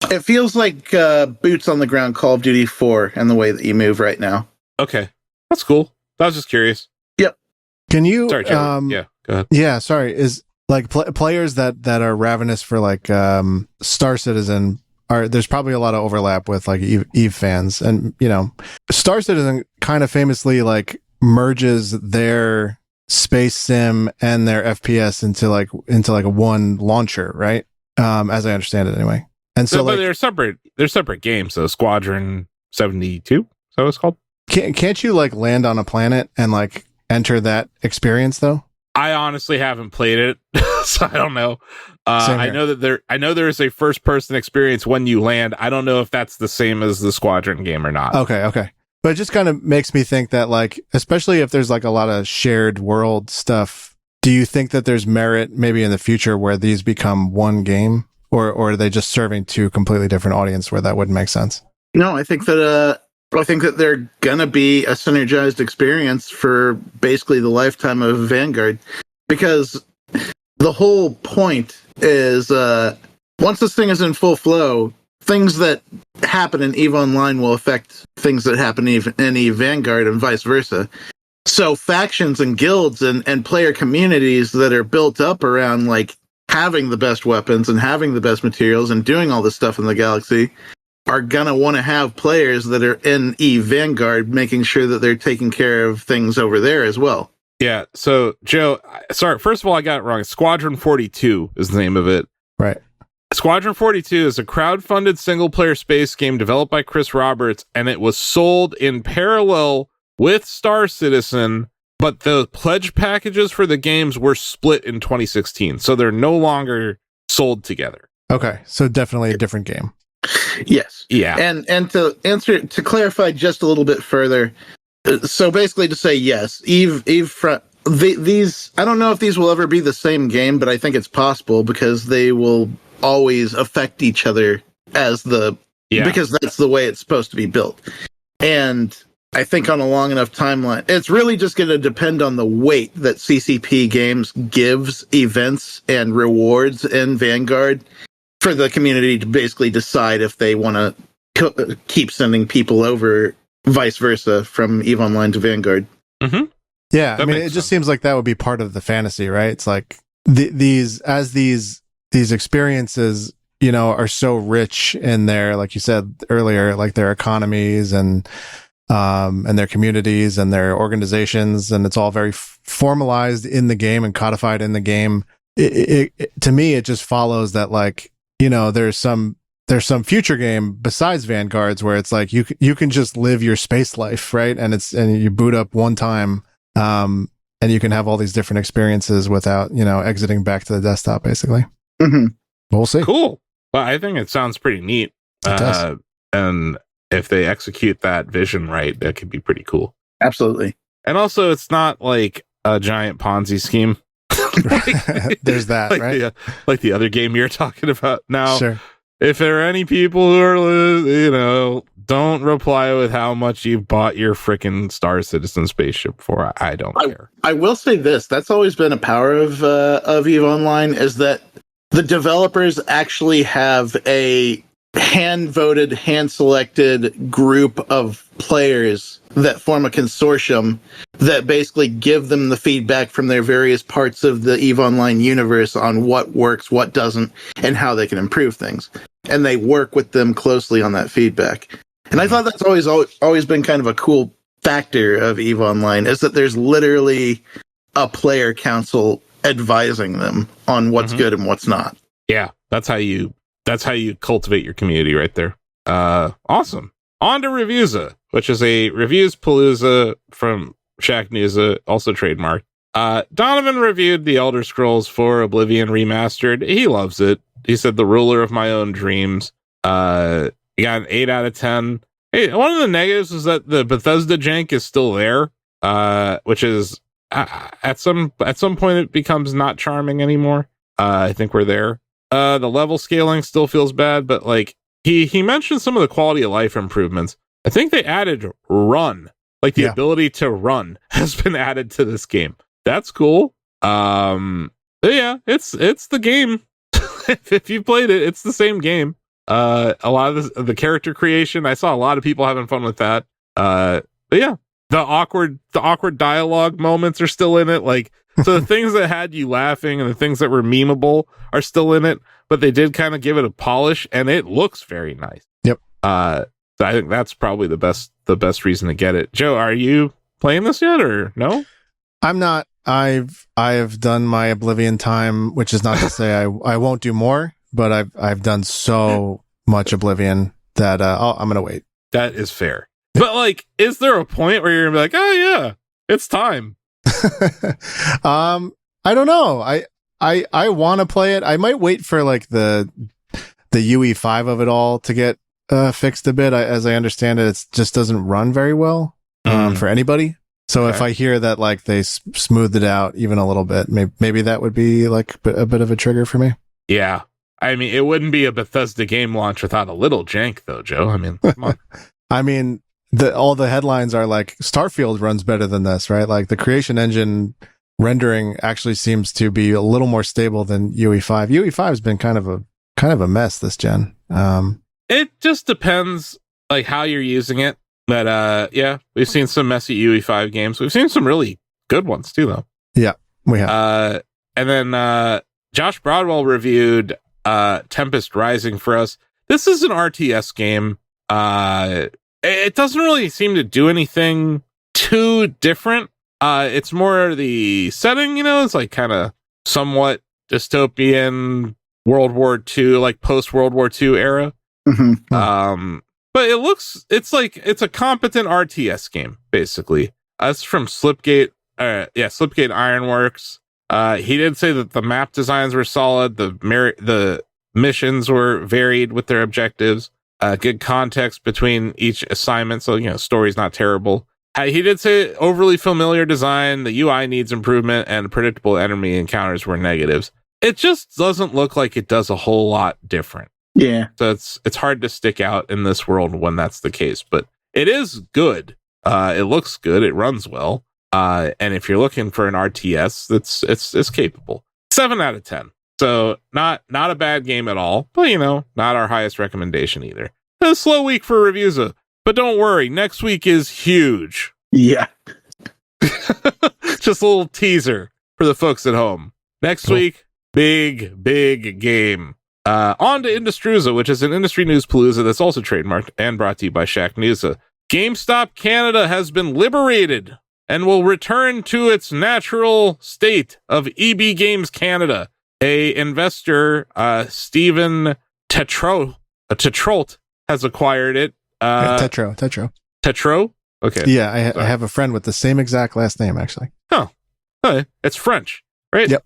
It feels like boots on the ground Call of Duty 4 and the way that you move right now. Okay, that's cool. I was just curious. Yep. Can you? Sorry, yeah, go ahead. Yeah, sorry. Is like players that are ravenous for like Star Citizen there's probably a lot of overlap with like EVE fans, and you know, Star Citizen kind of famously like merges their space sim and their FPS into like a one launcher, right? As I understand it, anyway. And so, but like, they're separate games. So Squadron 72, is that what it's called? Can't you like land on a planet and like enter that experience though? I honestly haven't played it, so I don't know. I know that there is a first person experience when you land. I don't know if that's the same as the Squadron game or not. Okay. But it just kind of makes me think that, like, especially if there's like a lot of shared world stuff, do you think that there's merit maybe in the future where these become one game, or are they just serving two completely different audience where that wouldn't make sense? No, I think that they're gonna be a synergized experience for basically the lifetime of Vanguard, because the whole point is once this thing is in full flow, things that happen in EVE Online will affect things that happen in EVE Vanguard and vice versa. So factions and guilds and player communities that are built up around like having the best weapons and having the best materials and doing all this stuff in the galaxy are gonna want to have players that are in EVE Vanguard making sure that they're taking care of things over there as well. Yeah, so Joe, sorry, first of all, I got it wrong. Squadron 42 is the name of it. Right. Squadron 42 is a crowd-funded single-player space game developed by Chris Roberts, and it was sold in parallel with Star Citizen, but the pledge packages for the games were split in 2016, so they're no longer sold together. Okay, so definitely a different game. Yes. Yeah. And to clarify just a little bit further, so basically to say yes, these I don't know if these will ever be the same game, but I think it's possible because they will always affect each other because that's the way it's supposed to be built. And I think on a long enough timeline, it's really just going to depend on the weight that CCP Games gives events and rewards in Vanguard for the community to basically decide if they want to keep sending people over, vice versa, from EVE Online to Vanguard. Mm-hmm. Yeah, I mean, it just seems like that would be part of the fantasy, right? It's like these experiences, you know, are so rich in their, like you said earlier, like their economies and their communities and their organizations, and it's all very formalized in the game and codified in the game. To me, it just follows that, like, you know, there's some there's some future game besides Vanguards where it's like you can just live your space life, right? And you boot up one time, and you can have all these different experiences without exiting back to the desktop, basically. Mm-hmm. We'll see. Cool. Well, I think it sounds pretty neat. It does. And if they execute that vision right, that could be pretty cool. Absolutely. And also, it's not like a giant Ponzi scheme. There's that, like right? Like the other game you're talking about now. Sure. If there are any people who are, don't reply with how much you've bought your freaking Star Citizen spaceship for. I don't care. I will say this: that's always been a power of EVE Online, is that the developers actually have a hand-voted, hand-selected group of players that form a consortium that basically give them the feedback from their various parts of the EVE Online universe on what works, what doesn't, and how they can improve things. And they work with them closely on that feedback. And I thought that's always been kind of a cool factor of EVE Online, is that there's literally a player council advising them on what's good and what's not. Yeah, that's how you cultivate your community right there. Awesome. On to Reviewza, which is a reviews palooza from Shacknewza, also trademarked. Donovan reviewed The Elder Scrolls 4 Oblivion Remastered. He loves it. He said, the ruler of my own dreams. He got an 8 out of 10. Hey, one of the negatives is that the Bethesda jank is still there, which is at some point it becomes not charming anymore. I think we're there. The level scaling still feels bad, but like he mentioned some of the quality of life improvements. I think they added run, like the ability to run has been added to this game. That's cool. But yeah, it's the game. If you played it, it's the same game. A lot of the character creation, I saw a lot of people having fun with that. But yeah, the awkward dialogue moments are still in it. Like, so the things that had you laughing and the things that were memeable are still in it, but they did kind of give it a polish, and it looks very nice. Yep. So I think that's probably the best reason to get it. Joe, are you playing this yet or no? I'm not. I've done my Oblivion time, which is not to say I won't do more, but I've done so much Oblivion that I'm gonna wait. That is fair. But like, is there a point where you're gonna be like, oh yeah, it's time? I don't know. I want to play it. I might wait for like the UE5 of it all to get fixed a bit. As I understand it, it just doesn't run very well for anybody. So if I hear that like they smoothed it out even a little bit, maybe that would be like a bit of a trigger for me. Yeah. I mean, it wouldn't be a Bethesda game launch without a little jank though, Joe. I mean, come on. I mean, all the headlines are like Starfield runs better than this, right? Like the creation engine rendering actually seems to be a little more stable than UE5. UE5 has been kind of a mess this gen. It just depends like how you're using it. But yeah, we've seen some messy UE5 games. We've seen some really good ones too, though. Yeah, we have. And then Josh Broadwell reviewed Tempest Rising for us. This is an RTS game. It doesn't really seem to do anything too different. It's more the setting, it's like kind of somewhat dystopian World War II, like post World War II era. Mm-hmm. But it's a competent RTS game, basically. It's from Slipgate Ironworks. He did say that the map designs were solid, the missions were varied with their objectives, good context between each assignment, so story's not terrible. He did say overly familiar design, the UI needs improvement, and predictable enemy encounters were negatives. It just doesn't look like it does a whole lot different. Yeah. So it's hard to stick out in this world when that's the case, but it is good. It looks good. It runs well. And if you're looking for an RTS, it's capable. 7 out of 10. So not a bad game at all, but not our highest recommendation either. A slow week for reviews, but don't worry. Next week is huge. Yeah. Just a little teaser for the folks at home. Next week, big game. On to Industruza, which is an industry news palooza that's also trademarked and brought to you by Shacknewza. GameStop Canada has been liberated and will return to its natural state of EB Games Canada. A investor, Stephan Tetrault, Tetrault has acquired it. Tetrault. Okay. Yeah, I have a friend with the same exact last name, actually. Oh, it's French, right? Yep.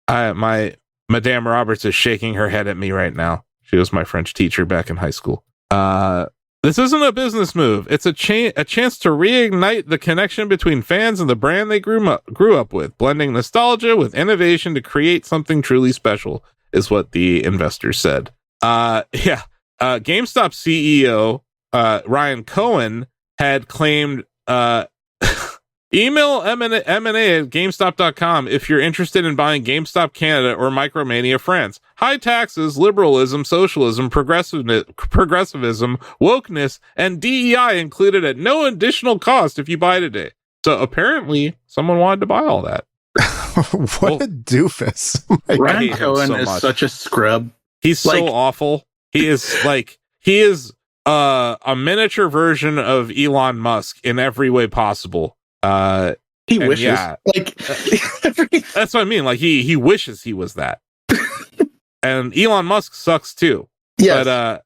My Madame Roberts is shaking her head at me right now. She was my French teacher back in high school. This isn't a business move. It's a chance to reignite the connection between fans and the brand they grew up with, blending nostalgia with innovation to create something truly special, is what the investor said. GameStop CEO Ryan Cohen had claimed email M&A at GameStop.com if you're interested in buying GameStop Canada or Micromania France. High taxes, liberalism, socialism, progressivism, wokeness, and DEI included at no additional cost if you buy today. So apparently, someone wanted to buy all that. What a doofus. Ryan Cohen is such a scrub. He's so awful. He is a miniature version of Elon Musk in every way possible. He wishes. Yeah, that's what I mean. Like he wishes he was that. And Elon Musk sucks too. Yes. But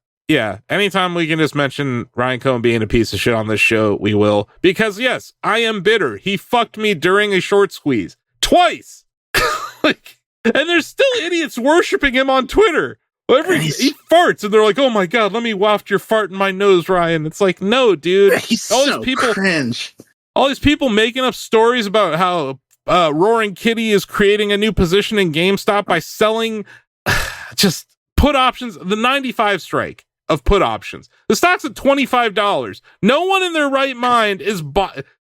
anytime we can just mention Ryan Cohen being a piece of shit on this show, we will. Because yes, I am bitter. He fucked me during a short squeeze twice. And there's still idiots worshiping him on Twitter. He farts and they're like, "Oh my god, let me waft your fart in my nose, Ryan." It's like, no, dude. He's so cringe. All these people making up stories about how Roaring Kitty is creating a new position in GameStop by selling just put options, the 95 strike of put options. The stock's at $25. No one in their right mind is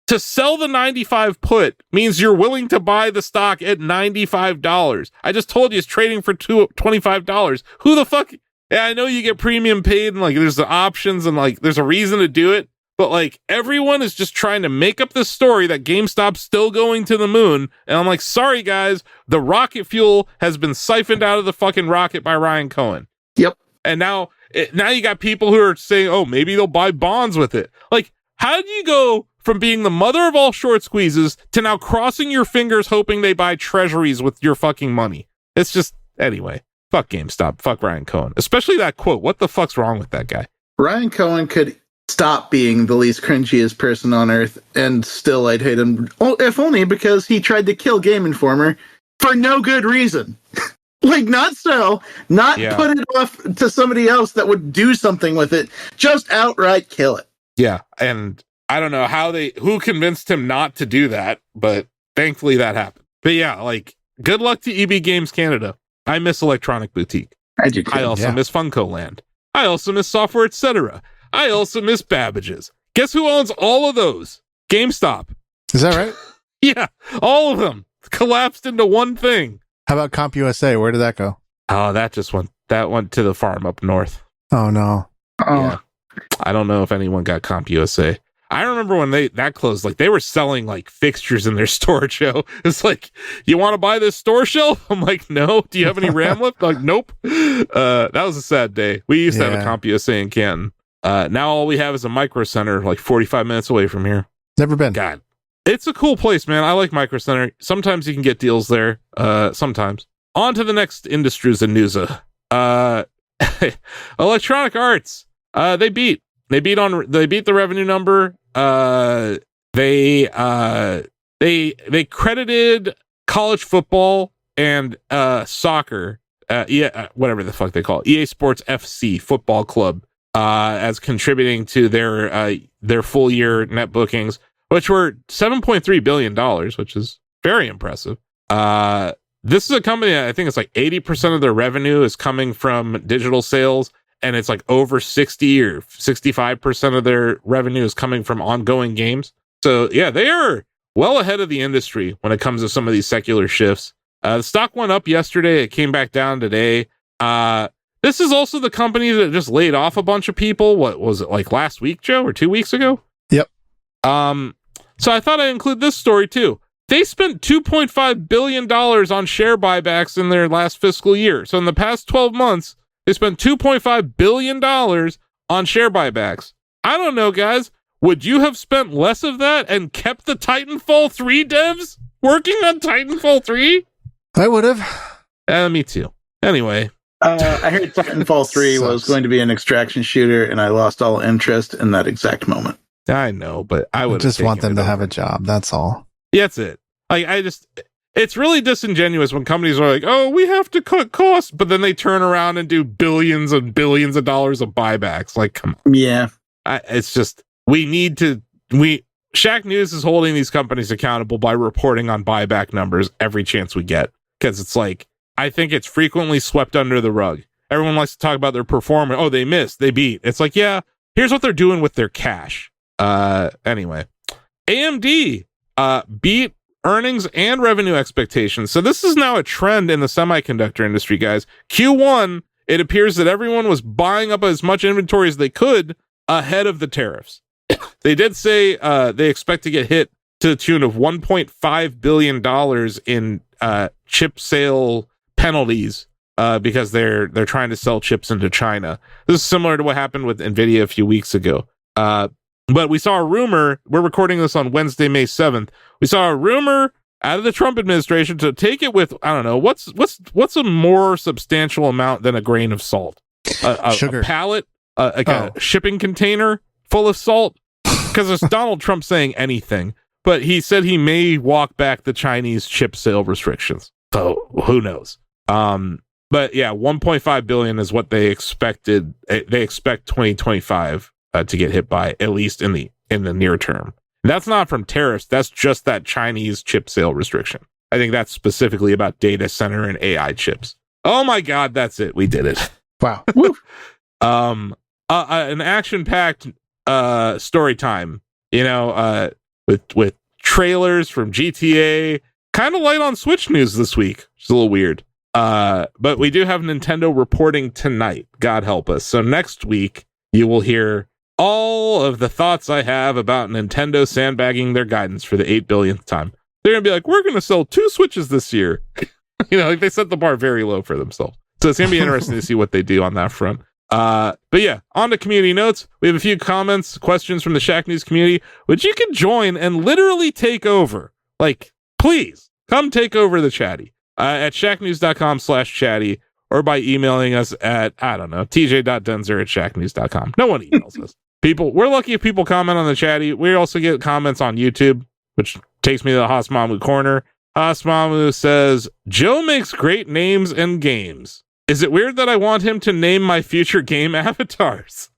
to sell the 95 put means you're willing to buy the stock at $95. I just told you it's trading for $25. Who the fuck? Yeah, I know you get premium paid and like there's the options and like there's a reason to do it. But like everyone is just trying to make up this story that GameStop's still going to the moon. And I'm like, sorry guys, the rocket fuel has been siphoned out of the fucking rocket by Ryan Cohen. Yep. And now you got people who are saying, oh, maybe they'll buy bonds with it. Like, how do you go from being the mother of all short squeezes to now crossing your fingers hoping they buy treasuries with your fucking money? It's just, anyway, fuck GameStop, fuck Ryan Cohen. Especially that quote. What the fuck's wrong with that guy? Ryan Cohen could stop being the least cringiest person on earth, and still I'd hate him, if only because he tried to kill Game Informer for no good reason. Like, not put it off to somebody else that would do something with it, just outright kill it. Yeah, and I don't know who convinced him not to do that, but thankfully that happened. But yeah, like, good luck to EB Games Canada. I miss Electronic Boutique. I do too. I also miss Funko Land. I also miss Software Etc. I also miss Babbage's. Guess who owns all of those? GameStop. Is that right? Yeah, all of them collapsed into one thing. How about CompUSA? Where did that go? Oh, that went to the farm up north. Oh no. Yeah. I don't know if anyone got CompUSA. I remember when that closed, like they were selling like fixtures in their store, Joe. It's like, you want to buy this store shelf? I'm like, no. Do you have any RAM left? Like, nope. That was a sad day. We used to have a CompUSA in Canton. Now all we have is a Micro Center, like 45 minutes away from here. Never been. God, it's a cool place, man. I like Micro Center. Sometimes you can get deals there. Sometimes. On to the next industries and news. Electronic Arts. They beat the revenue number. They credited college football and soccer. Whatever the fuck they call it, EA Sports FC Football Club. As contributing to their full year net bookings, which were $7.3 billion, which is very impressive. This is a company that I think it's like 80% of their revenue is coming from digital sales, and it's like over 60 or 65% of their revenue is coming from ongoing games. So yeah, they are well ahead of the industry when it comes to some of these secular shifts. The stock went up yesterday. It came back down today. This is also the company that just laid off a bunch of people. What was it, like last week, Joe, or 2 weeks ago? Yep. So I thought I'd include this story too. They spent $2.5 billion on share buybacks in their last fiscal year. So in the past 12 months, they spent $2.5 billion on share buybacks. I don't know, guys. Would you have spent less of that and kept the Titanfall 3 devs working on Titanfall 3? I would have. Me too. Anyway. I heard Titanfall 3 was going to be an extraction shooter, and I lost all interest in that exact moment. I know, but I would just want them to have a job. That's all. Yeah, that's it. Like, it's really disingenuous when companies are like, oh, we have to cut costs, but then they turn around and do billions and billions of dollars of buybacks. Like, come on. Yeah. It's just, Shack News is holding these companies accountable by reporting on buyback numbers every chance we get. Because it's like, I think it's frequently swept under the rug. Everyone likes to talk about their performance. Oh, they missed, they beat. It's like, yeah, here's what they're doing with their cash. Anyway, AMD beat earnings and revenue expectations. So this is now a trend in the semiconductor industry, guys. Q1, it appears that everyone was buying up as much inventory as they could ahead of the tariffs. They did say they expect to get hit to the tune of $1.5 billion in chip sale penalties because they're trying to sell chips into China. This is similar to what happened with NVIDIA a few weeks ago. But we saw a rumor, we're recording this on Wednesday, May 7th. We saw a rumor out of the Trump administration to take it with, I don't know, what's a more substantial amount than a grain of salt? Sugar. A pallet, a shipping container full of salt? Because it's Donald Trump saying anything. But he said he may walk back the Chinese chip sale restrictions. So who knows? But yeah, 1.5 billion is what they expected. They expect 2025 to get hit by, at least in the near term. That's not from tariffs. That's just that Chinese chip sale restriction. I think that's specifically about data center and AI chips. Oh my God, that's it. We did it. Wow. An action-packed story time. You know, with trailers from GTA. Kind of light on Switch news this week, which is a little weird. But we do have Nintendo reporting tonight. God help us. So next week, you will hear all of the thoughts I have about Nintendo sandbagging their guidance for the 8 billionth time. They're going to be like, we're going to sell 2 Switches this year. You know, like they set the bar very low for themselves. So it's going to be interesting to see what they do on that front. But yeah, on to community notes. We have a few comments, questions from the Shack News community, which you can join and literally take over. Like, please come take over the chatty at shacknews.com/chatty or by emailing us at, I don't know, tj.denzer@shacknews.com. No one emails us. We're lucky if people comment on the chatty. We also get comments on YouTube, which takes me to the Hasmamu corner. Hasmamu says, Joe makes great names and games. Is it weird that I want him to name my future game avatars?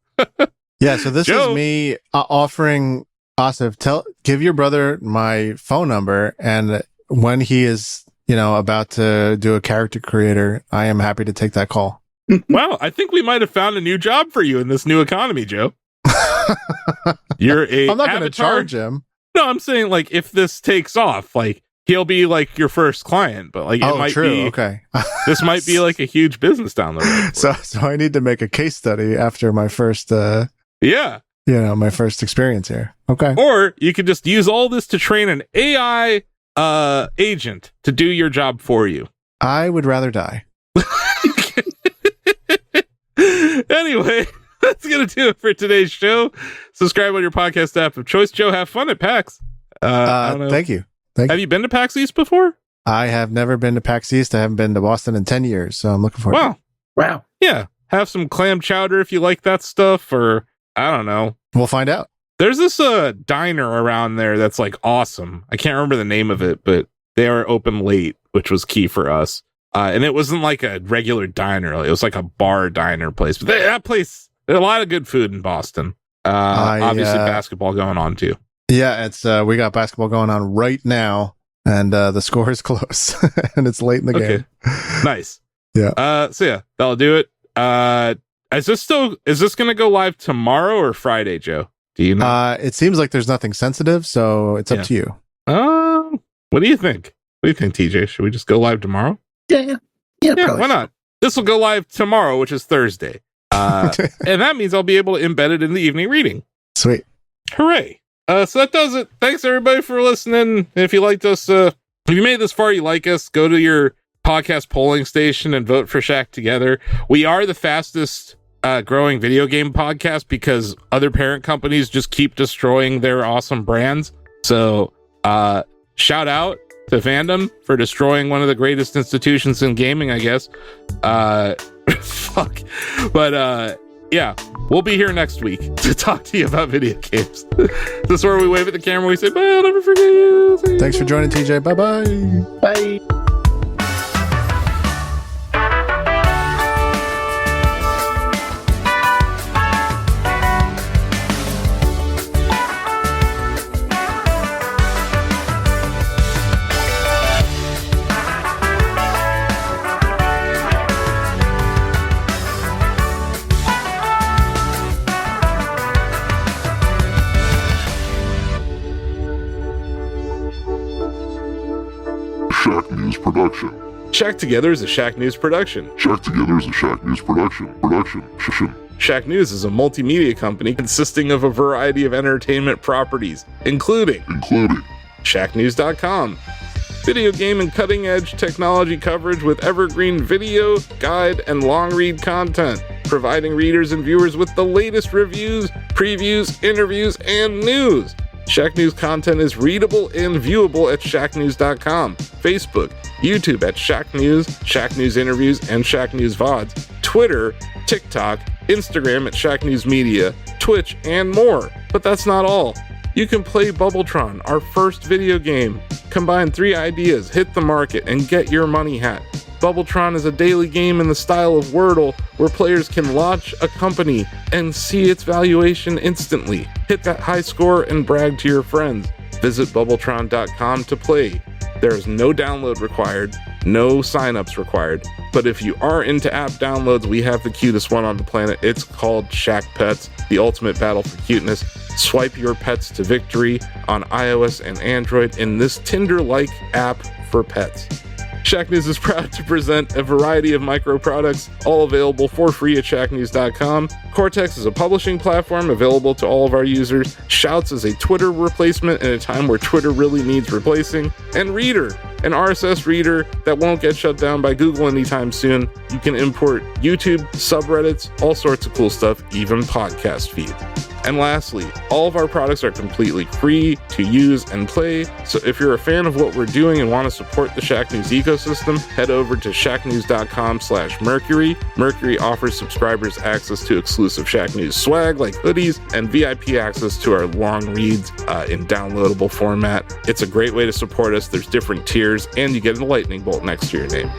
Yeah, so this is me offering Asif, give your brother my phone number, and when he is, about to do a character creator, I am happy to take that call. Wow, I think we might have found a new job for you in this new economy, Joe. I'm not going to charge him. No, I'm saying, like, if this takes off, like, he'll be like your first client, but like it might be okay. This might be like a huge business down the road. So I need to make a case study after my first my first experience here. Okay. Or you could just use all this to train an AI agent to do your job for you. I would rather die. Anyway, that's gonna do it for today's show. Subscribe on your podcast app of choice. Joe, have fun at PAX. Thank you. Have you been to PAX East before? I have never been to PAX East. I haven't been to Boston in 10 years, so I'm looking forward to it. Wow. Yeah. Have some clam chowder if you like that stuff, or I don't know. We'll find out. There's this diner around there that's like awesome. I can't remember the name of it, but they are open late, which was key for us. And it wasn't like a regular diner. It was like a bar diner place. But that place, there's a lot of good food in Boston. Obviously basketball going on too. Yeah, it's we got basketball going on right now, and the score is close, and it's late in the game. Nice. Yeah. So yeah, that'll do it. Is this going to go live tomorrow or Friday, Joe? Do you know? It seems like there's nothing sensitive, so it's up to you. What do you think? What do you think, TJ? Should we just go live tomorrow? Yeah. Why not? This will go live tomorrow, which is Thursday, and that means I'll be able to embed it in the evening reading. Sweet. Hooray. So that does it. Thanks everybody for listening. If you liked us, if you made it this far, you like us, go to your podcast polling station and vote for Shack Together. We are the fastest growing video game podcast because other parent companies just keep destroying their awesome brands. So shout out to Fandom for destroying one of the greatest institutions in gaming, I guess. Fuck. But yeah, we'll be here next week to talk to you about video games. This is where we wave at the camera. We say, bye, I'll never forget you. Thanks for joining, TJ. Bye-bye. Bye. Shack News Production. Shack Together is a Shack News production. Shack Together is a Shack News production. Shack News is a multimedia company consisting of a variety of entertainment properties, including shacknews.com, video game and cutting-edge technology coverage with evergreen video, guide, and long-read content, providing readers and viewers with the latest reviews, previews, interviews, and news. Shack News content is readable and viewable at shacknews.com, Facebook, YouTube at Shack News Interviews, and Shack News VODs, Twitter, TikTok, Instagram at Shack News Media, Twitch, and more. But that's not all. You can play Bubbletron, our first video game. Combine 3 ideas, hit the market, and get your money hat. Bubbletron is a daily game in the style of Wordle, where players can launch a company and see its valuation instantly. Hit that high score and brag to your friends. Visit bubbletron.com to play. There is no download required, no signups required. But if you are into app downloads, we have the cutest one on the planet. It's called Shack Pets, the ultimate battle for cuteness. Swipe your pets to victory on iOS and Android in this Tinder-like app for pets. Shack News is proud to present a variety of micro products, all available for free at shacknews.com. Cortex is a publishing platform available to all of our users. Shouts is a Twitter replacement in a time where Twitter really needs replacing. And Reader, an RSS reader that won't get shut down by Google anytime soon. You can import YouTube, subreddits, all sorts of cool stuff, even podcast feeds. And lastly, all of our products are completely free to use and play, so if you're a fan of what we're doing and want to support the Shack News ecosystem, head over to shacknews.com/Mercury. Mercury offers subscribers access to exclusive Shack News swag like hoodies and VIP access to our long reads in downloadable format. It's a great way to support us. There's different tiers, and you get a lightning bolt next to your name.